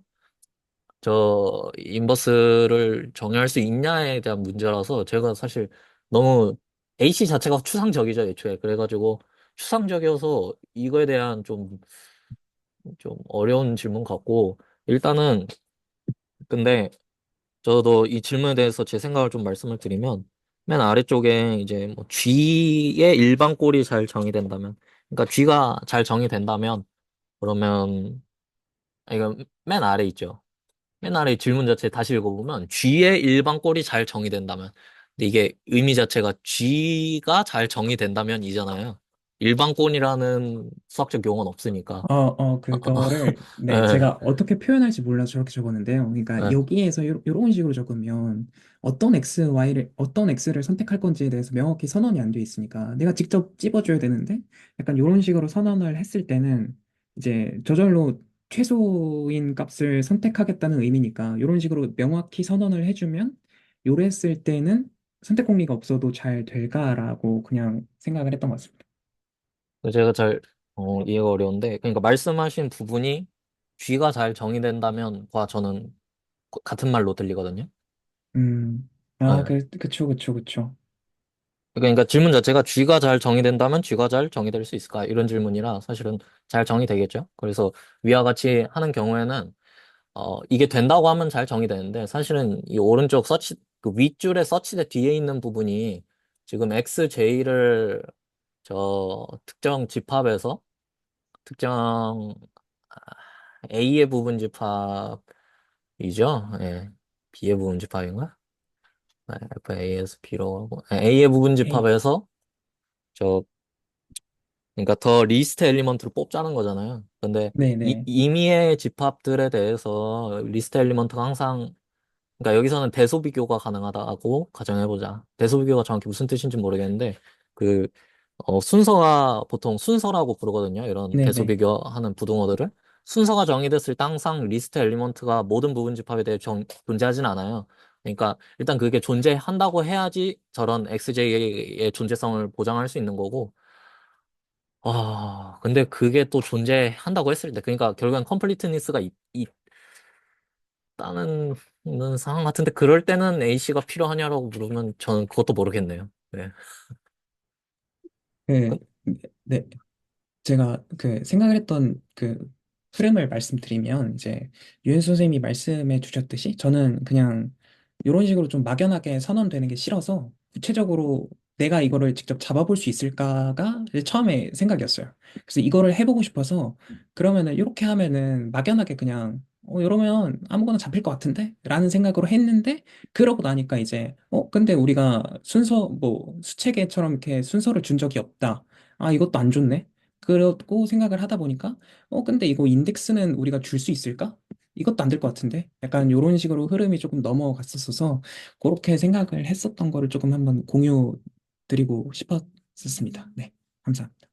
Speaker 3: 저 인버스를 정의할 수 있냐에 대한 문제라서 제가 사실 너무 A씨 자체가 추상적이죠, 애초에. 그래가지고 추상적이어서 이거에 대한 좀 어려운 질문 같고, 일단은, 근데 저도 이 질문에 대해서 제 생각을 좀 말씀을 드리면, 맨 아래쪽에 이제 뭐 G의 일반꼴이 잘 정의된다면, 그러니까 G가 잘 정의된다면, 그러면, 이거 맨 아래 있죠. 맨 아래 질문 자체 다시 읽어보면, G의 일반꼴이 잘 정의된다면, 근데 이게 의미 자체가 G가 잘 정의된다면 이잖아요. 일반꼴이라는 수학적 용어는 없으니까.
Speaker 2: 그거를, 네,
Speaker 3: 예,
Speaker 2: 제가 어떻게 표현할지 몰라서 저렇게 적었는데요. 그러니까
Speaker 3: 예.
Speaker 2: 여기에서 이런 식으로 적으면 어떤 X를 선택할 건지에 대해서 명확히 선언이 안 돼 있으니까 내가 직접 찝어줘야 되는데 약간 이런 식으로 선언을 했을 때는 이제 저절로 최소인 값을 선택하겠다는 의미니까 이런 식으로 명확히 선언을 해주면 요랬을 때는 선택 공리가 없어도 잘 될까라고 그냥 생각을 했던 것 같습니다.
Speaker 3: 제가 잘 이해가 어려운데 그러니까 말씀하신 부분이 G가 잘 정의된다면과 저는 같은 말로 들리거든요.
Speaker 2: 음,
Speaker 3: 예.
Speaker 2: 그쵸.
Speaker 3: 그러니까 질문 자체가 G가 잘 정의된다면 G가 잘 정의될 수 있을까? 이런 질문이라 사실은 잘 정의되겠죠. 그래서 위와 같이 하는 경우에는 이게 된다고 하면 잘 정의되는데 사실은 이 오른쪽 서치 그 윗줄에 서치대 뒤에 있는 부분이 지금 XJ를 저 특정 집합에서 특정 A의 부분 집합이죠. 예. B의 부분 집합인가? 네, FA에서 B로 하고 A의 부분
Speaker 2: A.
Speaker 3: 집합에서 저 그러니까 더 리스트 엘리먼트를 뽑자는 거잖아요. 근데
Speaker 2: 네네.
Speaker 3: 임의의 집합들에 대해서 리스트 엘리먼트가 항상 그러니까 여기서는 대소비교가 가능하다고 가정해보자. 대소비교가 정확히 무슨 뜻인지 모르겠는데 그 순서가 보통 순서라고 부르거든요. 이런
Speaker 2: 네네.
Speaker 3: 대소비교하는 부등호들을. 순서가 정의됐을 때 항상 리스트 엘리먼트가 모든 부분 집합에 대해 존재하진 않아요. 그러니까 일단 그게 존재한다고 해야지 저런 XJ의 존재성을 보장할 수 있는 거고. 근데 그게 또 존재한다고 했을 때, 그러니까 결국엔 컴플리트니스가 있다는 상황 같은데, 그럴 때는 A씨가 필요하냐라고 물으면 저는 그것도 모르겠네요. 네.
Speaker 2: 그,
Speaker 3: 그-
Speaker 2: 네. 제가 그 생각을 했던 그 흐름을 말씀드리면 이제 유엔 선생님이 말씀해 주셨듯이 저는 그냥 이런 식으로 좀 막연하게 선언되는 게 싫어서 구체적으로 내가 이거를 직접 잡아볼 수 있을까가 이제 처음에 생각이었어요. 그래서 이거를 해보고 싶어서 그러면은 이렇게 하면은 막연하게 그냥 이러면 아무거나 잡힐 것 같은데? 라는 생각으로 했는데, 그러고 나니까 이제, 근데 우리가 순서, 뭐, 수체계처럼 이렇게 순서를 준 적이 없다. 아, 이것도 안 좋네. 그러고 생각을 하다 보니까, 근데 이거 인덱스는 우리가 줄 수 있을까? 이것도 안 될 것 같은데? 약간 이런 식으로 흐름이 조금 넘어갔었어서, 그렇게 생각을 했었던 거를 조금 한번 공유 드리고 싶었습니다. 네, 감사합니다.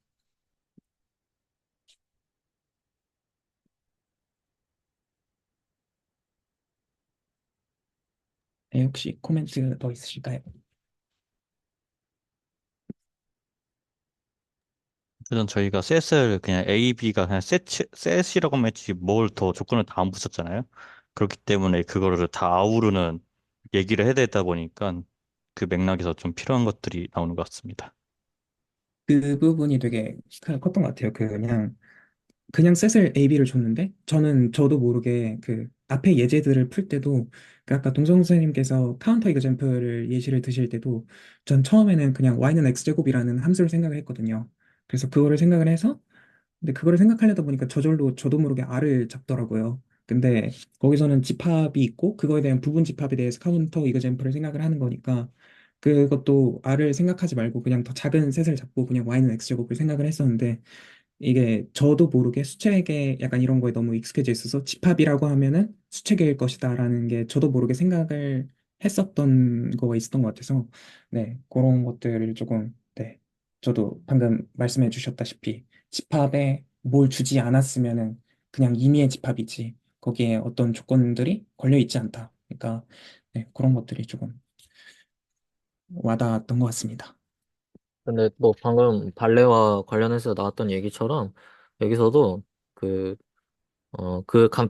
Speaker 2: 네, 혹시 코멘트 더 있으실까요?
Speaker 5: 그전 저희가 셋을 그냥 A, B가 그냥 셋이라고 했지 뭘 더 조건을 다 안 붙였잖아요. 그렇기 때문에 그거를 다 아우르는 얘기를 해야 되다 보니까 그 맥락에서 좀 필요한 것들이 나오는 것 같습니다.
Speaker 2: 그 부분이 되게 컸던 것 같아요. 그냥 셋을 A, B를 줬는데 저도 모르게 그 앞에 예제들을 풀 때도 그 아까 동성 선생님께서 카운터 이그젬플을 예시를 드실 때도 전 처음에는 그냥 y는 x제곱이라는 함수를 생각을 했거든요. 그래서 그거를 생각을 해서 근데 그거를 생각하려다 보니까 저절로 저도 모르게 R을 잡더라고요. 근데 거기서는 집합이 있고 그거에 대한 부분 집합에 대해서 카운터 이그젬플을 생각을 하는 거니까 그것도 R을 생각하지 말고 그냥 더 작은 셋을 잡고 그냥 y는 x제곱을 생각을 했었는데 이게 저도 모르게 수책에 약간 이런 거에 너무 익숙해져 있어서 집합이라고 하면은 수책일 것이다라는 게 저도 모르게 생각을 했었던 거가 있었던 것 같아서 네 그런 것들을 조금 네 저도 방금 말씀해 주셨다시피 집합에 뭘 주지 않았으면은 그냥 임의의 집합이지 거기에 어떤 조건들이 걸려 있지 않다 그러니까 네 그런 것들이 조금 와닿았던 것 같습니다.
Speaker 3: 근데 뭐 방금 발레와 관련해서 나왔던 얘기처럼 여기서도 그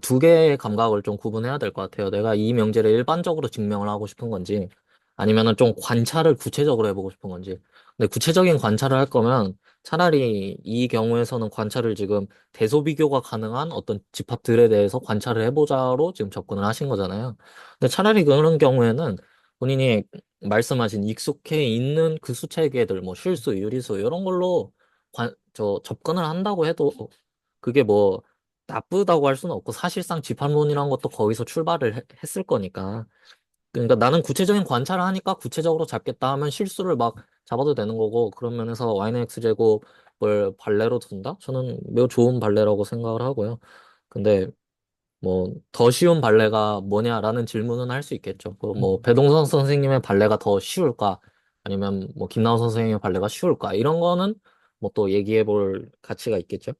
Speaker 3: 두 개의 감각을 좀 구분해야 될 것 같아요. 내가 이 명제를 일반적으로 증명을 하고 싶은 건지, 아니면은 좀 관찰을 구체적으로 해보고 싶은 건지. 근데 구체적인 관찰을 할 거면 차라리 이 경우에서는 관찰을 지금 대소 비교가 가능한 어떤 집합들에 대해서 관찰을 해보자로 지금 접근을 하신 거잖아요. 근데 차라리 그런 경우에는 본인이 말씀하신 익숙해 있는 그 수체계들, 뭐 실수, 유리수, 이런 걸로 접근을 한다고 해도 그게 뭐 나쁘다고 할 수는 없고 사실상 집합론이란 것도 거기서 출발을 했을 거니까. 그러니까 나는 구체적인 관찰을 하니까 구체적으로 잡겠다 하면 실수를 막 잡아도 되는 거고 그런 면에서 yx 제곱을 발레로 둔다? 저는 매우 좋은 발레라고 생각을 하고요. 근데 뭐 더 쉬운 발레가 뭐냐라는 질문은 할 수 있겠죠. 그뭐 배동선 선생님의 발레가 더 쉬울까? 아니면 뭐 김나우 선생님의 발레가 쉬울까? 이런 거는 뭐 또 얘기해 볼 가치가 있겠죠.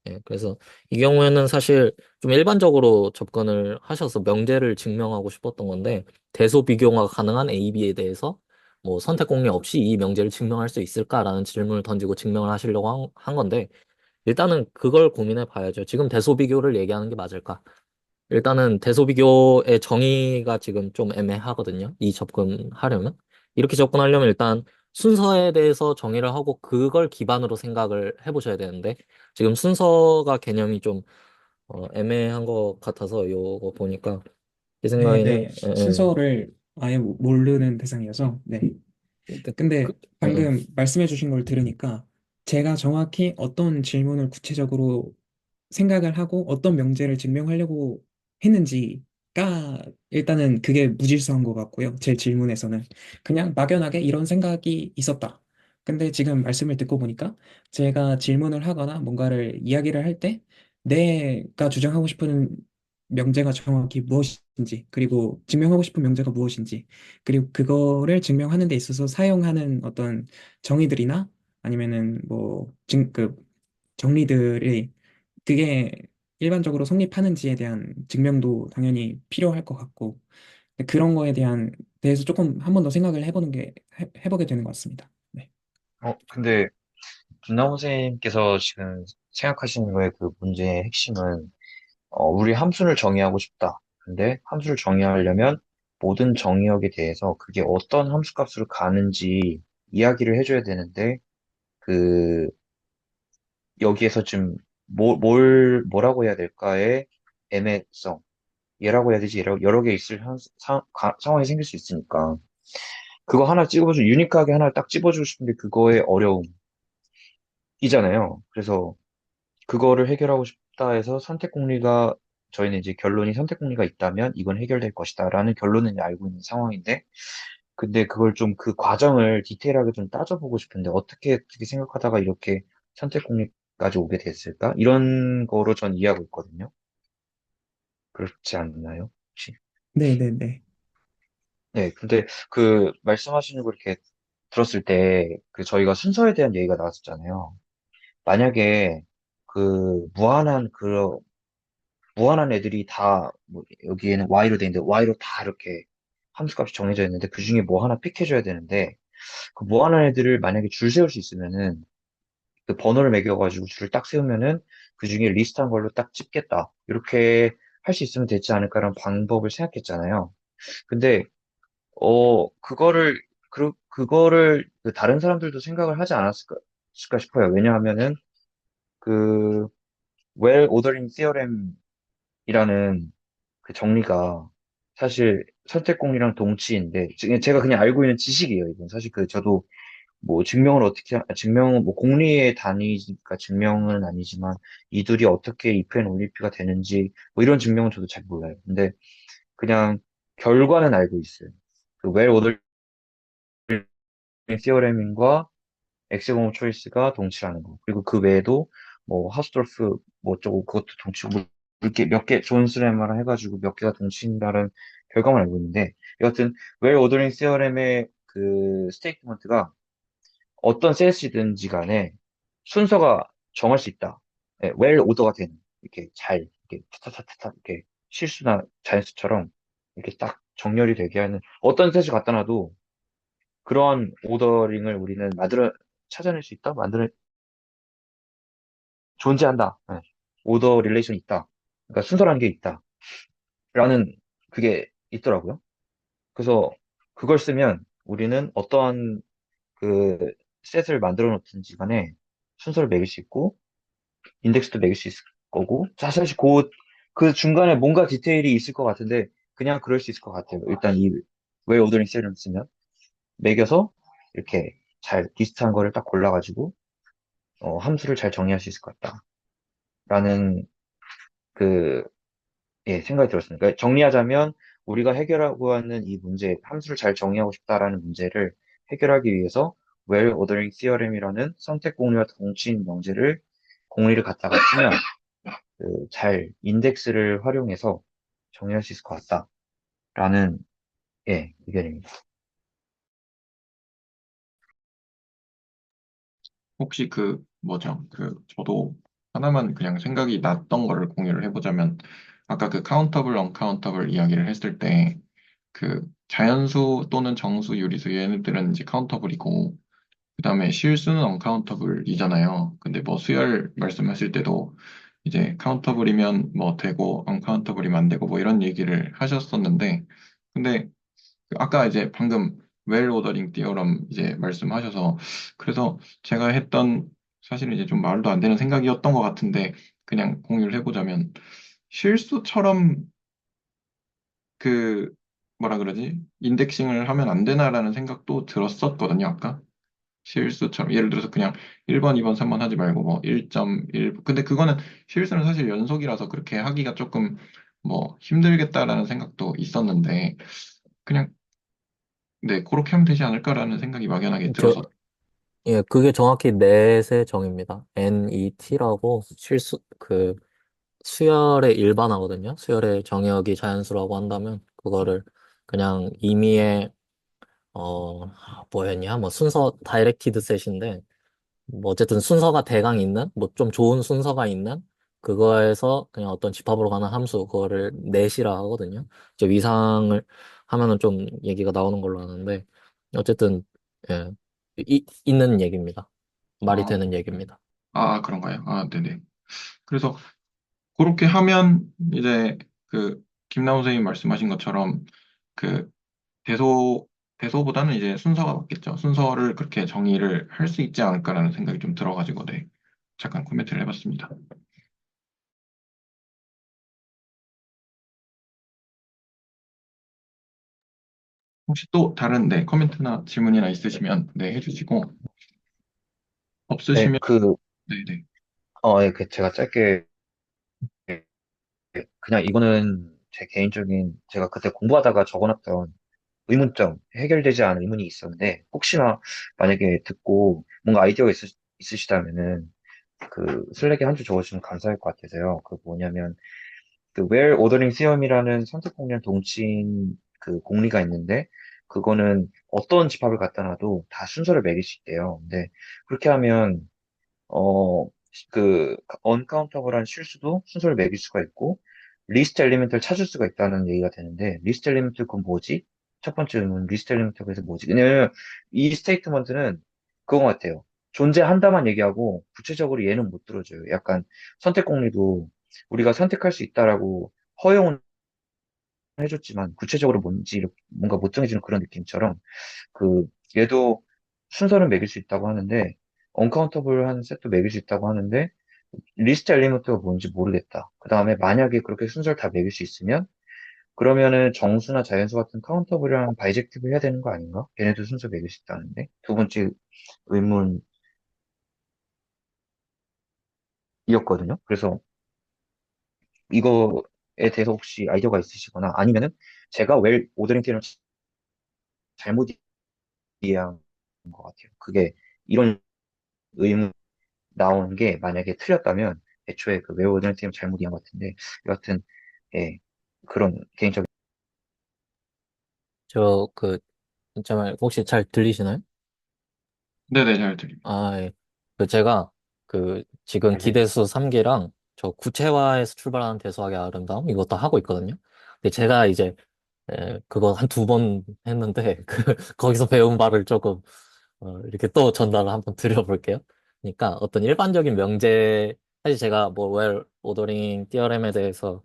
Speaker 3: 예, 그래서 이 경우에는 사실 좀 일반적으로 접근을 하셔서 명제를 증명하고 싶었던 건데 대소 비교가 가능한 A, B에 대해서 뭐 선택 공리 없이 이 명제를 증명할 수 있을까라는 질문을 던지고 증명을 하시려고 한 건데 일단은 그걸 고민해 봐야죠. 지금 대소 비교를 얘기하는 게 맞을까? 일단은 대소비교의 정의가 지금 좀 애매하거든요. 이 접근하려면. 이렇게 접근하려면 일단 순서에 대해서 정의를 하고 그걸 기반으로 생각을 해보셔야 되는데 지금 순서가 개념이 좀 애매한 것 같아서 요거 보니까 제
Speaker 2: 네,
Speaker 3: 생각에는
Speaker 2: 네. 순서를 아예 모르는 대상이어서 네. 근데
Speaker 3: 예, 예.
Speaker 2: 방금 말씀해 주신 걸 들으니까 제가 정확히 어떤 질문을 구체적으로 생각을 하고 어떤 명제를 증명하려고 했는지가 일단은 그게 무질서한 것 같고요. 제 질문에서는 그냥 막연하게 이런 생각이 있었다. 근데 지금 말씀을 듣고 보니까 제가 질문을 하거나 뭔가를 이야기를 할 때 내가 주장하고 싶은 명제가 정확히 무엇인지 그리고 증명하고 싶은 명제가 무엇인지 그리고 그거를 증명하는 데 있어서 사용하는 어떤 정의들이나 아니면은 그 정리들이 그게 일반적으로 성립하는지에 대한 증명도 당연히 필요할 것 같고 그런 거에 대해서 조금 한 번 더 생각을 해보는 게 해보게 되는 것 같습니다. 네.
Speaker 6: 근데 김나무 선생님께서 지금 생각하시는 거의 그 문제의 핵심은 우리 함수를 정의하고 싶다. 근데 함수를 정의하려면 모든 정의역에 대해서 그게 어떤 함수값으로 가는지 이야기를 해줘야 되는데 그 여기에서 좀 뭐라고 해야 될까의 애매성, 얘라고 해야 되지, 여러 개 있을 상황이 생길 수 있으니까 그거 하나 유니크하게 하나 딱 집어주고 싶은데 그거의 어려움이잖아요. 그래서 그거를 해결하고 싶다 해서 선택 공리가 저희는 이제 결론이 선택 공리가 있다면 이건 해결될 것이다라는 결론은 이제 알고 있는 상황인데, 근데 그걸 좀 그 과정을 디테일하게 좀 따져보고 싶은데 어떻게 생각하다가 이렇게 선택 공리까지 오게 됐을까? 이런 거로 전 이해하고 있거든요. 그렇지 않나요? 혹시?
Speaker 2: 네네네.
Speaker 6: 네, 근데 그 말씀하시는 거 이렇게 들었을 때 그 저희가 순서에 대한 얘기가 나왔었잖아요. 만약에 그 무한한 애들이 다 뭐 여기에는 Y로 돼 있는데 Y로 다 이렇게 함수값이 정해져 있는데 그 중에 뭐 하나 픽해줘야 되는데 그 무한한 애들을 만약에 줄 세울 수 있으면은 그 번호를 매겨가지고 줄을 딱 세우면은 그 중에 리스트한 걸로 딱 집겠다. 이렇게 할 수 있으면 되지 않을까라는 방법을 생각했잖아요. 근데 그거를 그거를 그 다른 사람들도 생각을 하지 않았을까 싶어요. 왜냐하면은 그 well ordering theorem이라는 그 정리가 사실 선택 공리랑 동치인데 제가 그냥 알고 있는 지식이에요. 이건 사실 그 저도 뭐 증명은 뭐 공리의 단위니까 증명은 아니지만 이들이 어떻게 if and only if가 되는지 뭐 이런 증명은 저도 잘 몰라요. 근데 그냥 결과는 알고 있어요. 그 well ordered theorem과 엑스공업 초이스가 동치라는 거. 그리고 그 외에도 뭐 하우스돌프 뭐 어쩌고 그것도 동치고 뭐 이렇게 몇 개 존스레마랑 해가지고 몇 개가 동치인다는 결과만 알고 있는데 여하튼 well ordering theorem의 그 스테이트먼트가 어떤 셋이든지 간에 순서가 정할 수 있다. 예, well 오더가 되는 이렇게 잘 이렇게 타타타타 이렇게 실수나 자연수처럼 이렇게 딱 정렬이 되게 하는 어떤 셋을 갖다 놔도 그러한 오더링을 우리는 찾아낼 수 있다? 존재한다. 예. 오더 릴레이션이 있다. 그러니까 순서라는 게 있다. 라는 그게 있더라고요. 그래서 그걸 쓰면 우리는 어떠한 그 셋을 만들어 놓든지 간에 순서를 매길 수 있고 인덱스도 매길 수 있을 거고 사실 그 중간에 뭔가 디테일이 있을 것 같은데 그냥 그럴 수 있을 것 같아요. 일단 이 웨이 오더링 셋을 쓰면 매겨서 이렇게 잘 비슷한 거를 딱 골라가지고 함수를 잘 정리할 수 있을 것 같다라는 그 예, 생각이 들었습니다. 그러니까 정리하자면 우리가 해결하고 하는 이 문제, 함수를 잘 정의하고 싶다라는 문제를 해결하기 위해서 well ordering theorem이라는 선택 공리와 동치인 명제를 공리를 갖다가 쓰면 잘 인덱스를 활용해서 정리할 수 있을 것 같다라는 예, 의견입니다.
Speaker 1: 혹시 그 뭐죠? 저도 하나만 그냥 생각이 났던 거를 공유를 해보자면 아까 그 카운터블, 언카운터블 이야기를 했을 때 자연수 또는 정수, 유리수 얘네들은 이제 카운터블이고 그다음에 실수는 언카운터블이잖아요. 근데 뭐 수열 말씀하실 때도 이제 카운터블이면 뭐 되고 언카운터블이면 안 되고 뭐 이런 얘기를 하셨었는데 근데 아까 이제 방금 웰 오더링 띠어럼 이제 말씀하셔서 그래서 제가 했던 사실은 이제 좀 말도 안 되는 생각이었던 것 같은데 그냥 공유를 해보자면 실수처럼 그 뭐라 그러지? 인덱싱을 하면 안 되나라는 생각도 들었었거든요, 아까. 실수처럼 예를 들어서 그냥 1번, 2번, 3번 하지 말고 뭐 1.1 근데 그거는 실수는 사실 연속이라서 그렇게 하기가 조금 뭐 힘들겠다라는 생각도 있었는데 그냥 네, 그렇게 하면 되지 않을까라는 생각이 막연하게
Speaker 3: 저,
Speaker 1: 들어서.
Speaker 3: 예, 그게 정확히 넷의 정의입니다. NET라고 수열의 일반화거든요. 수열의 정의역이 자연수라고 한다면, 그거를 그냥 임의의, 뭐였냐? 뭐 순서 다이렉티드 셋인데, 뭐 어쨌든 순서가 대강 있는, 뭐 좀 좋은 순서가 있는, 그거에서 그냥 어떤 집합으로 가는 함수, 그거를 넷이라 하거든요. 이제 위상을 하면은 좀 얘기가 나오는 걸로 아는데, 어쨌든, 예, 있는 얘기입니다. 말이
Speaker 1: 아,
Speaker 3: 되는 얘기입니다.
Speaker 1: 그런가요? 네네. 그래서 그렇게 하면 이제 김나우 선생님 말씀하신 것처럼 그 대소, 대소보다는 이제 순서가 맞겠죠. 순서를 그렇게 정의를 할 수 있지 않을까라는 생각이 좀 들어가지고, 네. 잠깐 코멘트를 해봤습니다. 혹시 또 다른, 네, 코멘트나 질문이나 있으시면, 네, 해주시고,
Speaker 6: 네,
Speaker 1: 없으시면, 네네.
Speaker 6: 예, 제가 짧게 그냥 이거는 제 개인적인 제가 그때 공부하다가 적어놨던 의문점, 해결되지 않은 의문이 있었는데 혹시나 만약에 듣고 뭔가 아이디어가 있으시다면은 그 슬랙에 한 줄 적어주시면 감사할 것 같아서요. 그 뭐냐면 그 where ordering theorem이라는 선택 공량 동치인 그 공리가 있는데 그거는 어떤 집합을 갖다 놔도 다 순서를 매길 수 있대요. 근데 그렇게 하면 어 그 언카운터블한 실수도 순서를 매길 수가 있고 리스트 엘리멘트를 찾을 수가 있다는 얘기가 되는데 리스트 엘리멘트 그건 뭐지? 첫 번째 의문 리스트 엘리멘트가 그래서 뭐지? 왜냐면 이 스테이트먼트는 그거 같아요. 존재한다만 얘기하고 구체적으로 얘는 못 들어줘요. 약간 선택 공리도 우리가 선택할 수 있다라고 허용은 해줬지만 구체적으로 뭔지 뭔가 못 정해지는 그런 느낌처럼 그 얘도 순서는 매길 수 있다고 하는데 언카운터블한 셋도 매길 수 있다고 하는데 리스트 엘리먼트가 뭔지 모르겠다. 그 다음에 만약에 그렇게 순서를 다 매길 수 있으면 그러면은 정수나 자연수 같은 카운터블이랑 바이젝티브 해야 되는 거 아닌가? 걔네도 순서 매길 수 있다는데 두 번째 의문이었거든요. 그래서 이거에 대해서 혹시 아이디어가 있으시거나 아니면은 제가 웰 오더링 테를 잘못 이해한 것 같아요. 그게 이런 의문 나오는 게 만약에 틀렸다면 애초에 그 웰 오더링 테를 잘못 이해한 것 같은데 여하튼 예 그런 개인적인
Speaker 3: 잠깐만, 혹시 잘 들리시나요?
Speaker 1: 네네, 잘 들립니다.
Speaker 3: 아, 예. 제가 지금
Speaker 6: 네네.
Speaker 3: 기대수 3개랑 저 구체화에서 출발하는 대소하기 아름다움 이것도 하고 있거든요. 근데 제가 이제 그거 한 2번 했는데 거기서 배운 바를 조금 이렇게 또 전달을 한번 드려볼게요. 그러니까 어떤 일반적인 명제 사실 제가 뭐 웰 오더링 티어렘에 대해서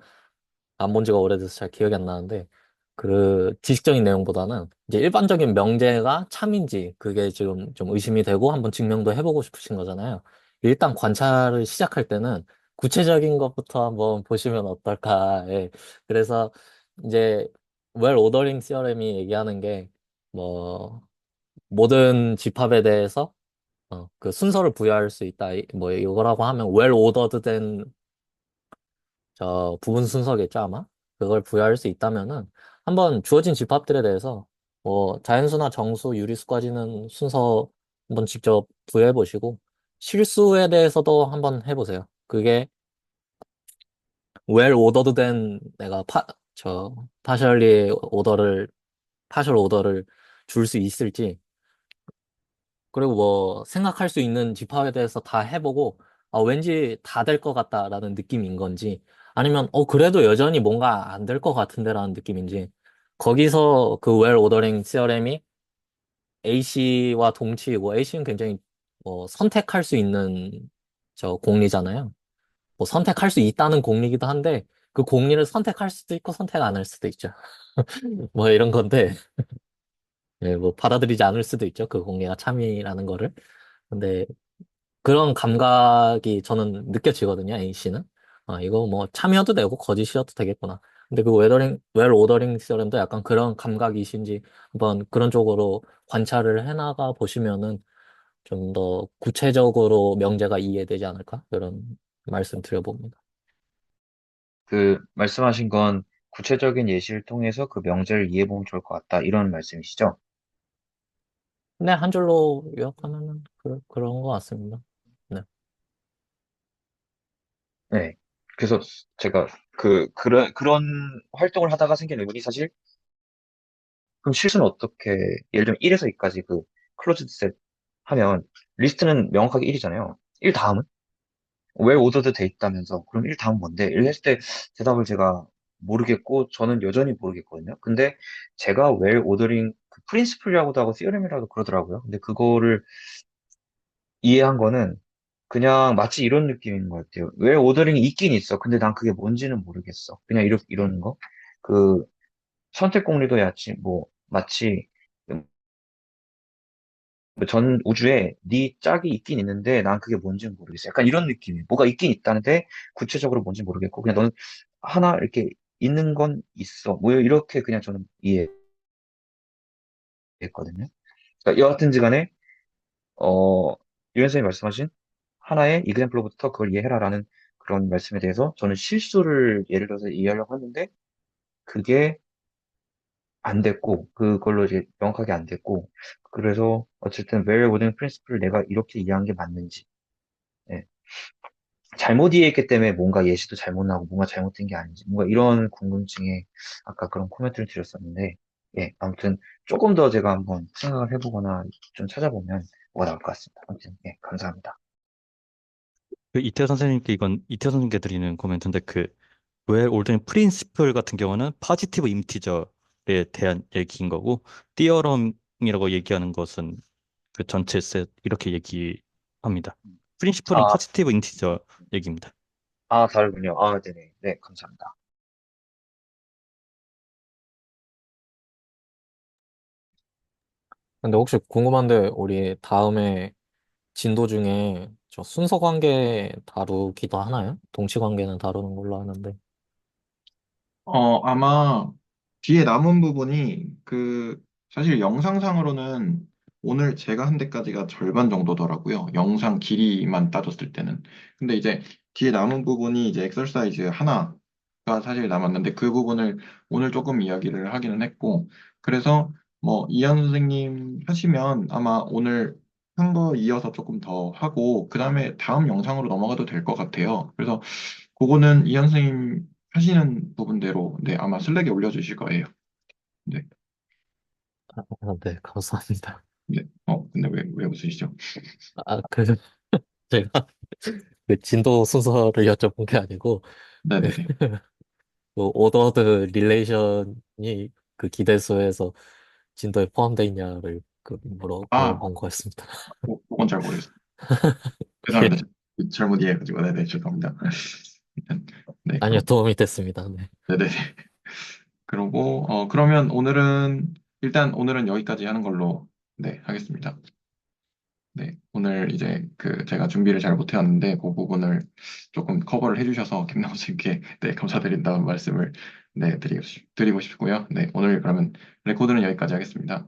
Speaker 3: 안 본 지가 오래돼서 잘 기억이 안 나는데 그 지식적인 내용보다는 이제 일반적인 명제가 참인지 그게 지금 좀 의심이 되고 한번 증명도 해보고 싶으신 거잖아요. 일단 관찰을 시작할 때는 구체적인 것부터 한번 보시면 어떨까. 예. 그래서 이제 웰 오더링 시어렘이 얘기하는 게 뭐 모든 집합에 대해서 그 순서를 부여할 수 있다. 뭐 이거라고 하면 웰 오더드 된 저 부분 순서겠죠, 아마? 그걸 부여할 수 있다면은 한번 주어진 집합들에 대해서 뭐 자연수나 정수, 유리수까지는 순서 한번 직접 부여해 보시고 실수에 대해서도 한번 해보세요. 그게 웰 오더드 된 내가 파셜리 오더를 파셜 오더를 줄 수 있을지 그리고 뭐 생각할 수 있는 집합에 대해서 다 해보고 왠지 다 될 것 같다라는 느낌인 건지 아니면 그래도 여전히 뭔가 안 될 것 같은데라는 느낌인지 거기서 그 웰 오더링 시어렘이 A씨와 동치이고 A씨는 굉장히 뭐 선택할 수 있는 저 공리잖아요. 뭐 선택할 수 있다는 공리기도 한데 그 공리를 선택할 수도 있고 선택 안 할 수도 있죠. 뭐 이런 건데 예, 뭐 받아들이지 않을 수도 있죠. 그 공리가 참이라는 거를. 근데 그런 감각이 저는 느껴지거든요, A씨는. 이거 뭐 참여도 되고 거짓이어도 되겠구나. 근데 그 웰 오더링 시스템도 약간 그런 감각이신지 한번 그런 쪽으로 관찰을 해나가 보시면은 좀 더 구체적으로 명제가 이해되지 않을까? 이런 말씀 드려봅니다.
Speaker 6: 그 말씀하신 건 구체적인 예시를 통해서 그 명제를 이해해보면 좋을 것 같다 이런 말씀이시죠?
Speaker 3: 근데 한 줄로 요약하면은 그런 것 같습니다. 네.
Speaker 6: 네. 그래서 제가 그런 활동을 하다가 생긴 의문이 사실, 그럼 실수는 어떻게, 예를 들면 1에서 2까지 그 클로즈드 셋 하면, 리스트는 명확하게 1이잖아요. 1 다음은? 왜 오더드 돼 있다면서? 그럼 1 다음 뭔데? 이렇게 했을 때 대답을 제가 모르겠고, 저는 여전히 모르겠거든요. 근데 제가 웰 오더링, 그 프린시플이라고도 하고, 시어렘이라고 그러더라고요. 근데 그거를 이해한 거는 그냥 마치 이런 느낌인 것 같아요. 왜 오더링이 있긴 있어. 근데 난 그게 뭔지는 모르겠어. 그냥 이러는 거. 그 선택 공리도 마치 전 우주에 네 짝이 있긴 있는데 난 그게 뭔지는 모르겠어. 약간 이런 느낌이에요. 뭐가 있긴 있다는데 구체적으로 뭔지 모르겠고 그냥 너는 하나 이렇게 있는 건 있어. 뭐 이렇게 그냥 저는 이해했거든요. 그러니까 여하튼지 간에 유현 선생님 말씀하신 하나의 이그젬플로부터 그걸 이해해라라는 그런 말씀에 대해서 저는 실수를 예를 들어서 이해하려고 하는데 그게 안 됐고, 그걸로 이제 명확하게 안 됐고, 그래서 어쨌든 where wording principle을 내가 이렇게 이해한 게 맞는지, 예. 잘못 이해했기 때문에 뭔가 예시도 잘못 나오고 뭔가 잘못된 게 아닌지, 뭔가 이런 궁금증에 아까 그런 코멘트를 드렸었는데, 예, 아무튼 조금 더 제가 한번 생각을 해보거나 좀 찾아보면 뭐가 나올 것 같습니다. 아무튼, 예, 감사합니다.
Speaker 5: 이태호 선생님께 이건 이태호 선생님께 드리는 코멘트인데 왜 올드는 프린시플 같은 경우는 포지티브 인티저에 대한 얘기인 거고 띠어럼이라고 얘기하는 것은 그 전체 셋 이렇게 얘기합니다. 프린시플은
Speaker 6: 아,
Speaker 5: 포지티브 인티저 얘기입니다.
Speaker 6: 다르군요. 네네. 네, 감사합니다.
Speaker 3: 근데 혹시 궁금한데 우리 다음에 진도 중에 저 순서 관계 다루기도 하나요? 동치 관계는 다루는 걸로 아는데.
Speaker 1: 아마 뒤에 남은 부분이 사실 영상상으로는 오늘 제가 한 데까지가 절반 정도더라고요. 영상 길이만 따졌을 때는. 근데 이제 뒤에 남은 부분이 이제 엑서사이즈 하나가 사실 남았는데 그 부분을 오늘 조금 이야기를 하기는 했고, 그래서 뭐 이한 선생님 하시면 아마 오늘 한 거 이어서 조금 더 하고, 그 다음에 다음 영상으로 넘어가도 될 것 같아요. 그래서 그거는 이한 선생님 하시는 부분대로 네, 아마 슬랙에 올려주실 거예요. 네,
Speaker 3: 네, 감사합니다.
Speaker 1: 네. 근데 왜 웃으시죠?
Speaker 3: 제가 그 진도 순서를 여쭤본 게 아니고, 그,
Speaker 1: 네네네.
Speaker 3: 그 오더드 릴레이션이 그 기대수에서 진도에 포함되어 있냐를
Speaker 1: 아,
Speaker 3: 물어본 거였습니다.
Speaker 1: 그건 잘 모르겠어요.
Speaker 3: 예.
Speaker 1: 죄송합니다. 잘못 이해해가지고. 네네, 죄송합니다. 일단, 네,
Speaker 3: 아니요, 도움이 됐습니다. 네.
Speaker 1: 네네. 그러고, 그러면 일단 오늘은 여기까지 하는 걸로, 네, 하겠습니다. 네, 오늘 이제 제가 준비를 잘 못해왔는데, 그 부분을 조금 커버를 해주셔서 김나우 씨께, 네, 감사드린다는 말씀을, 네, 드리고 싶고요. 네, 오늘 그러면 레코드는 여기까지 하겠습니다.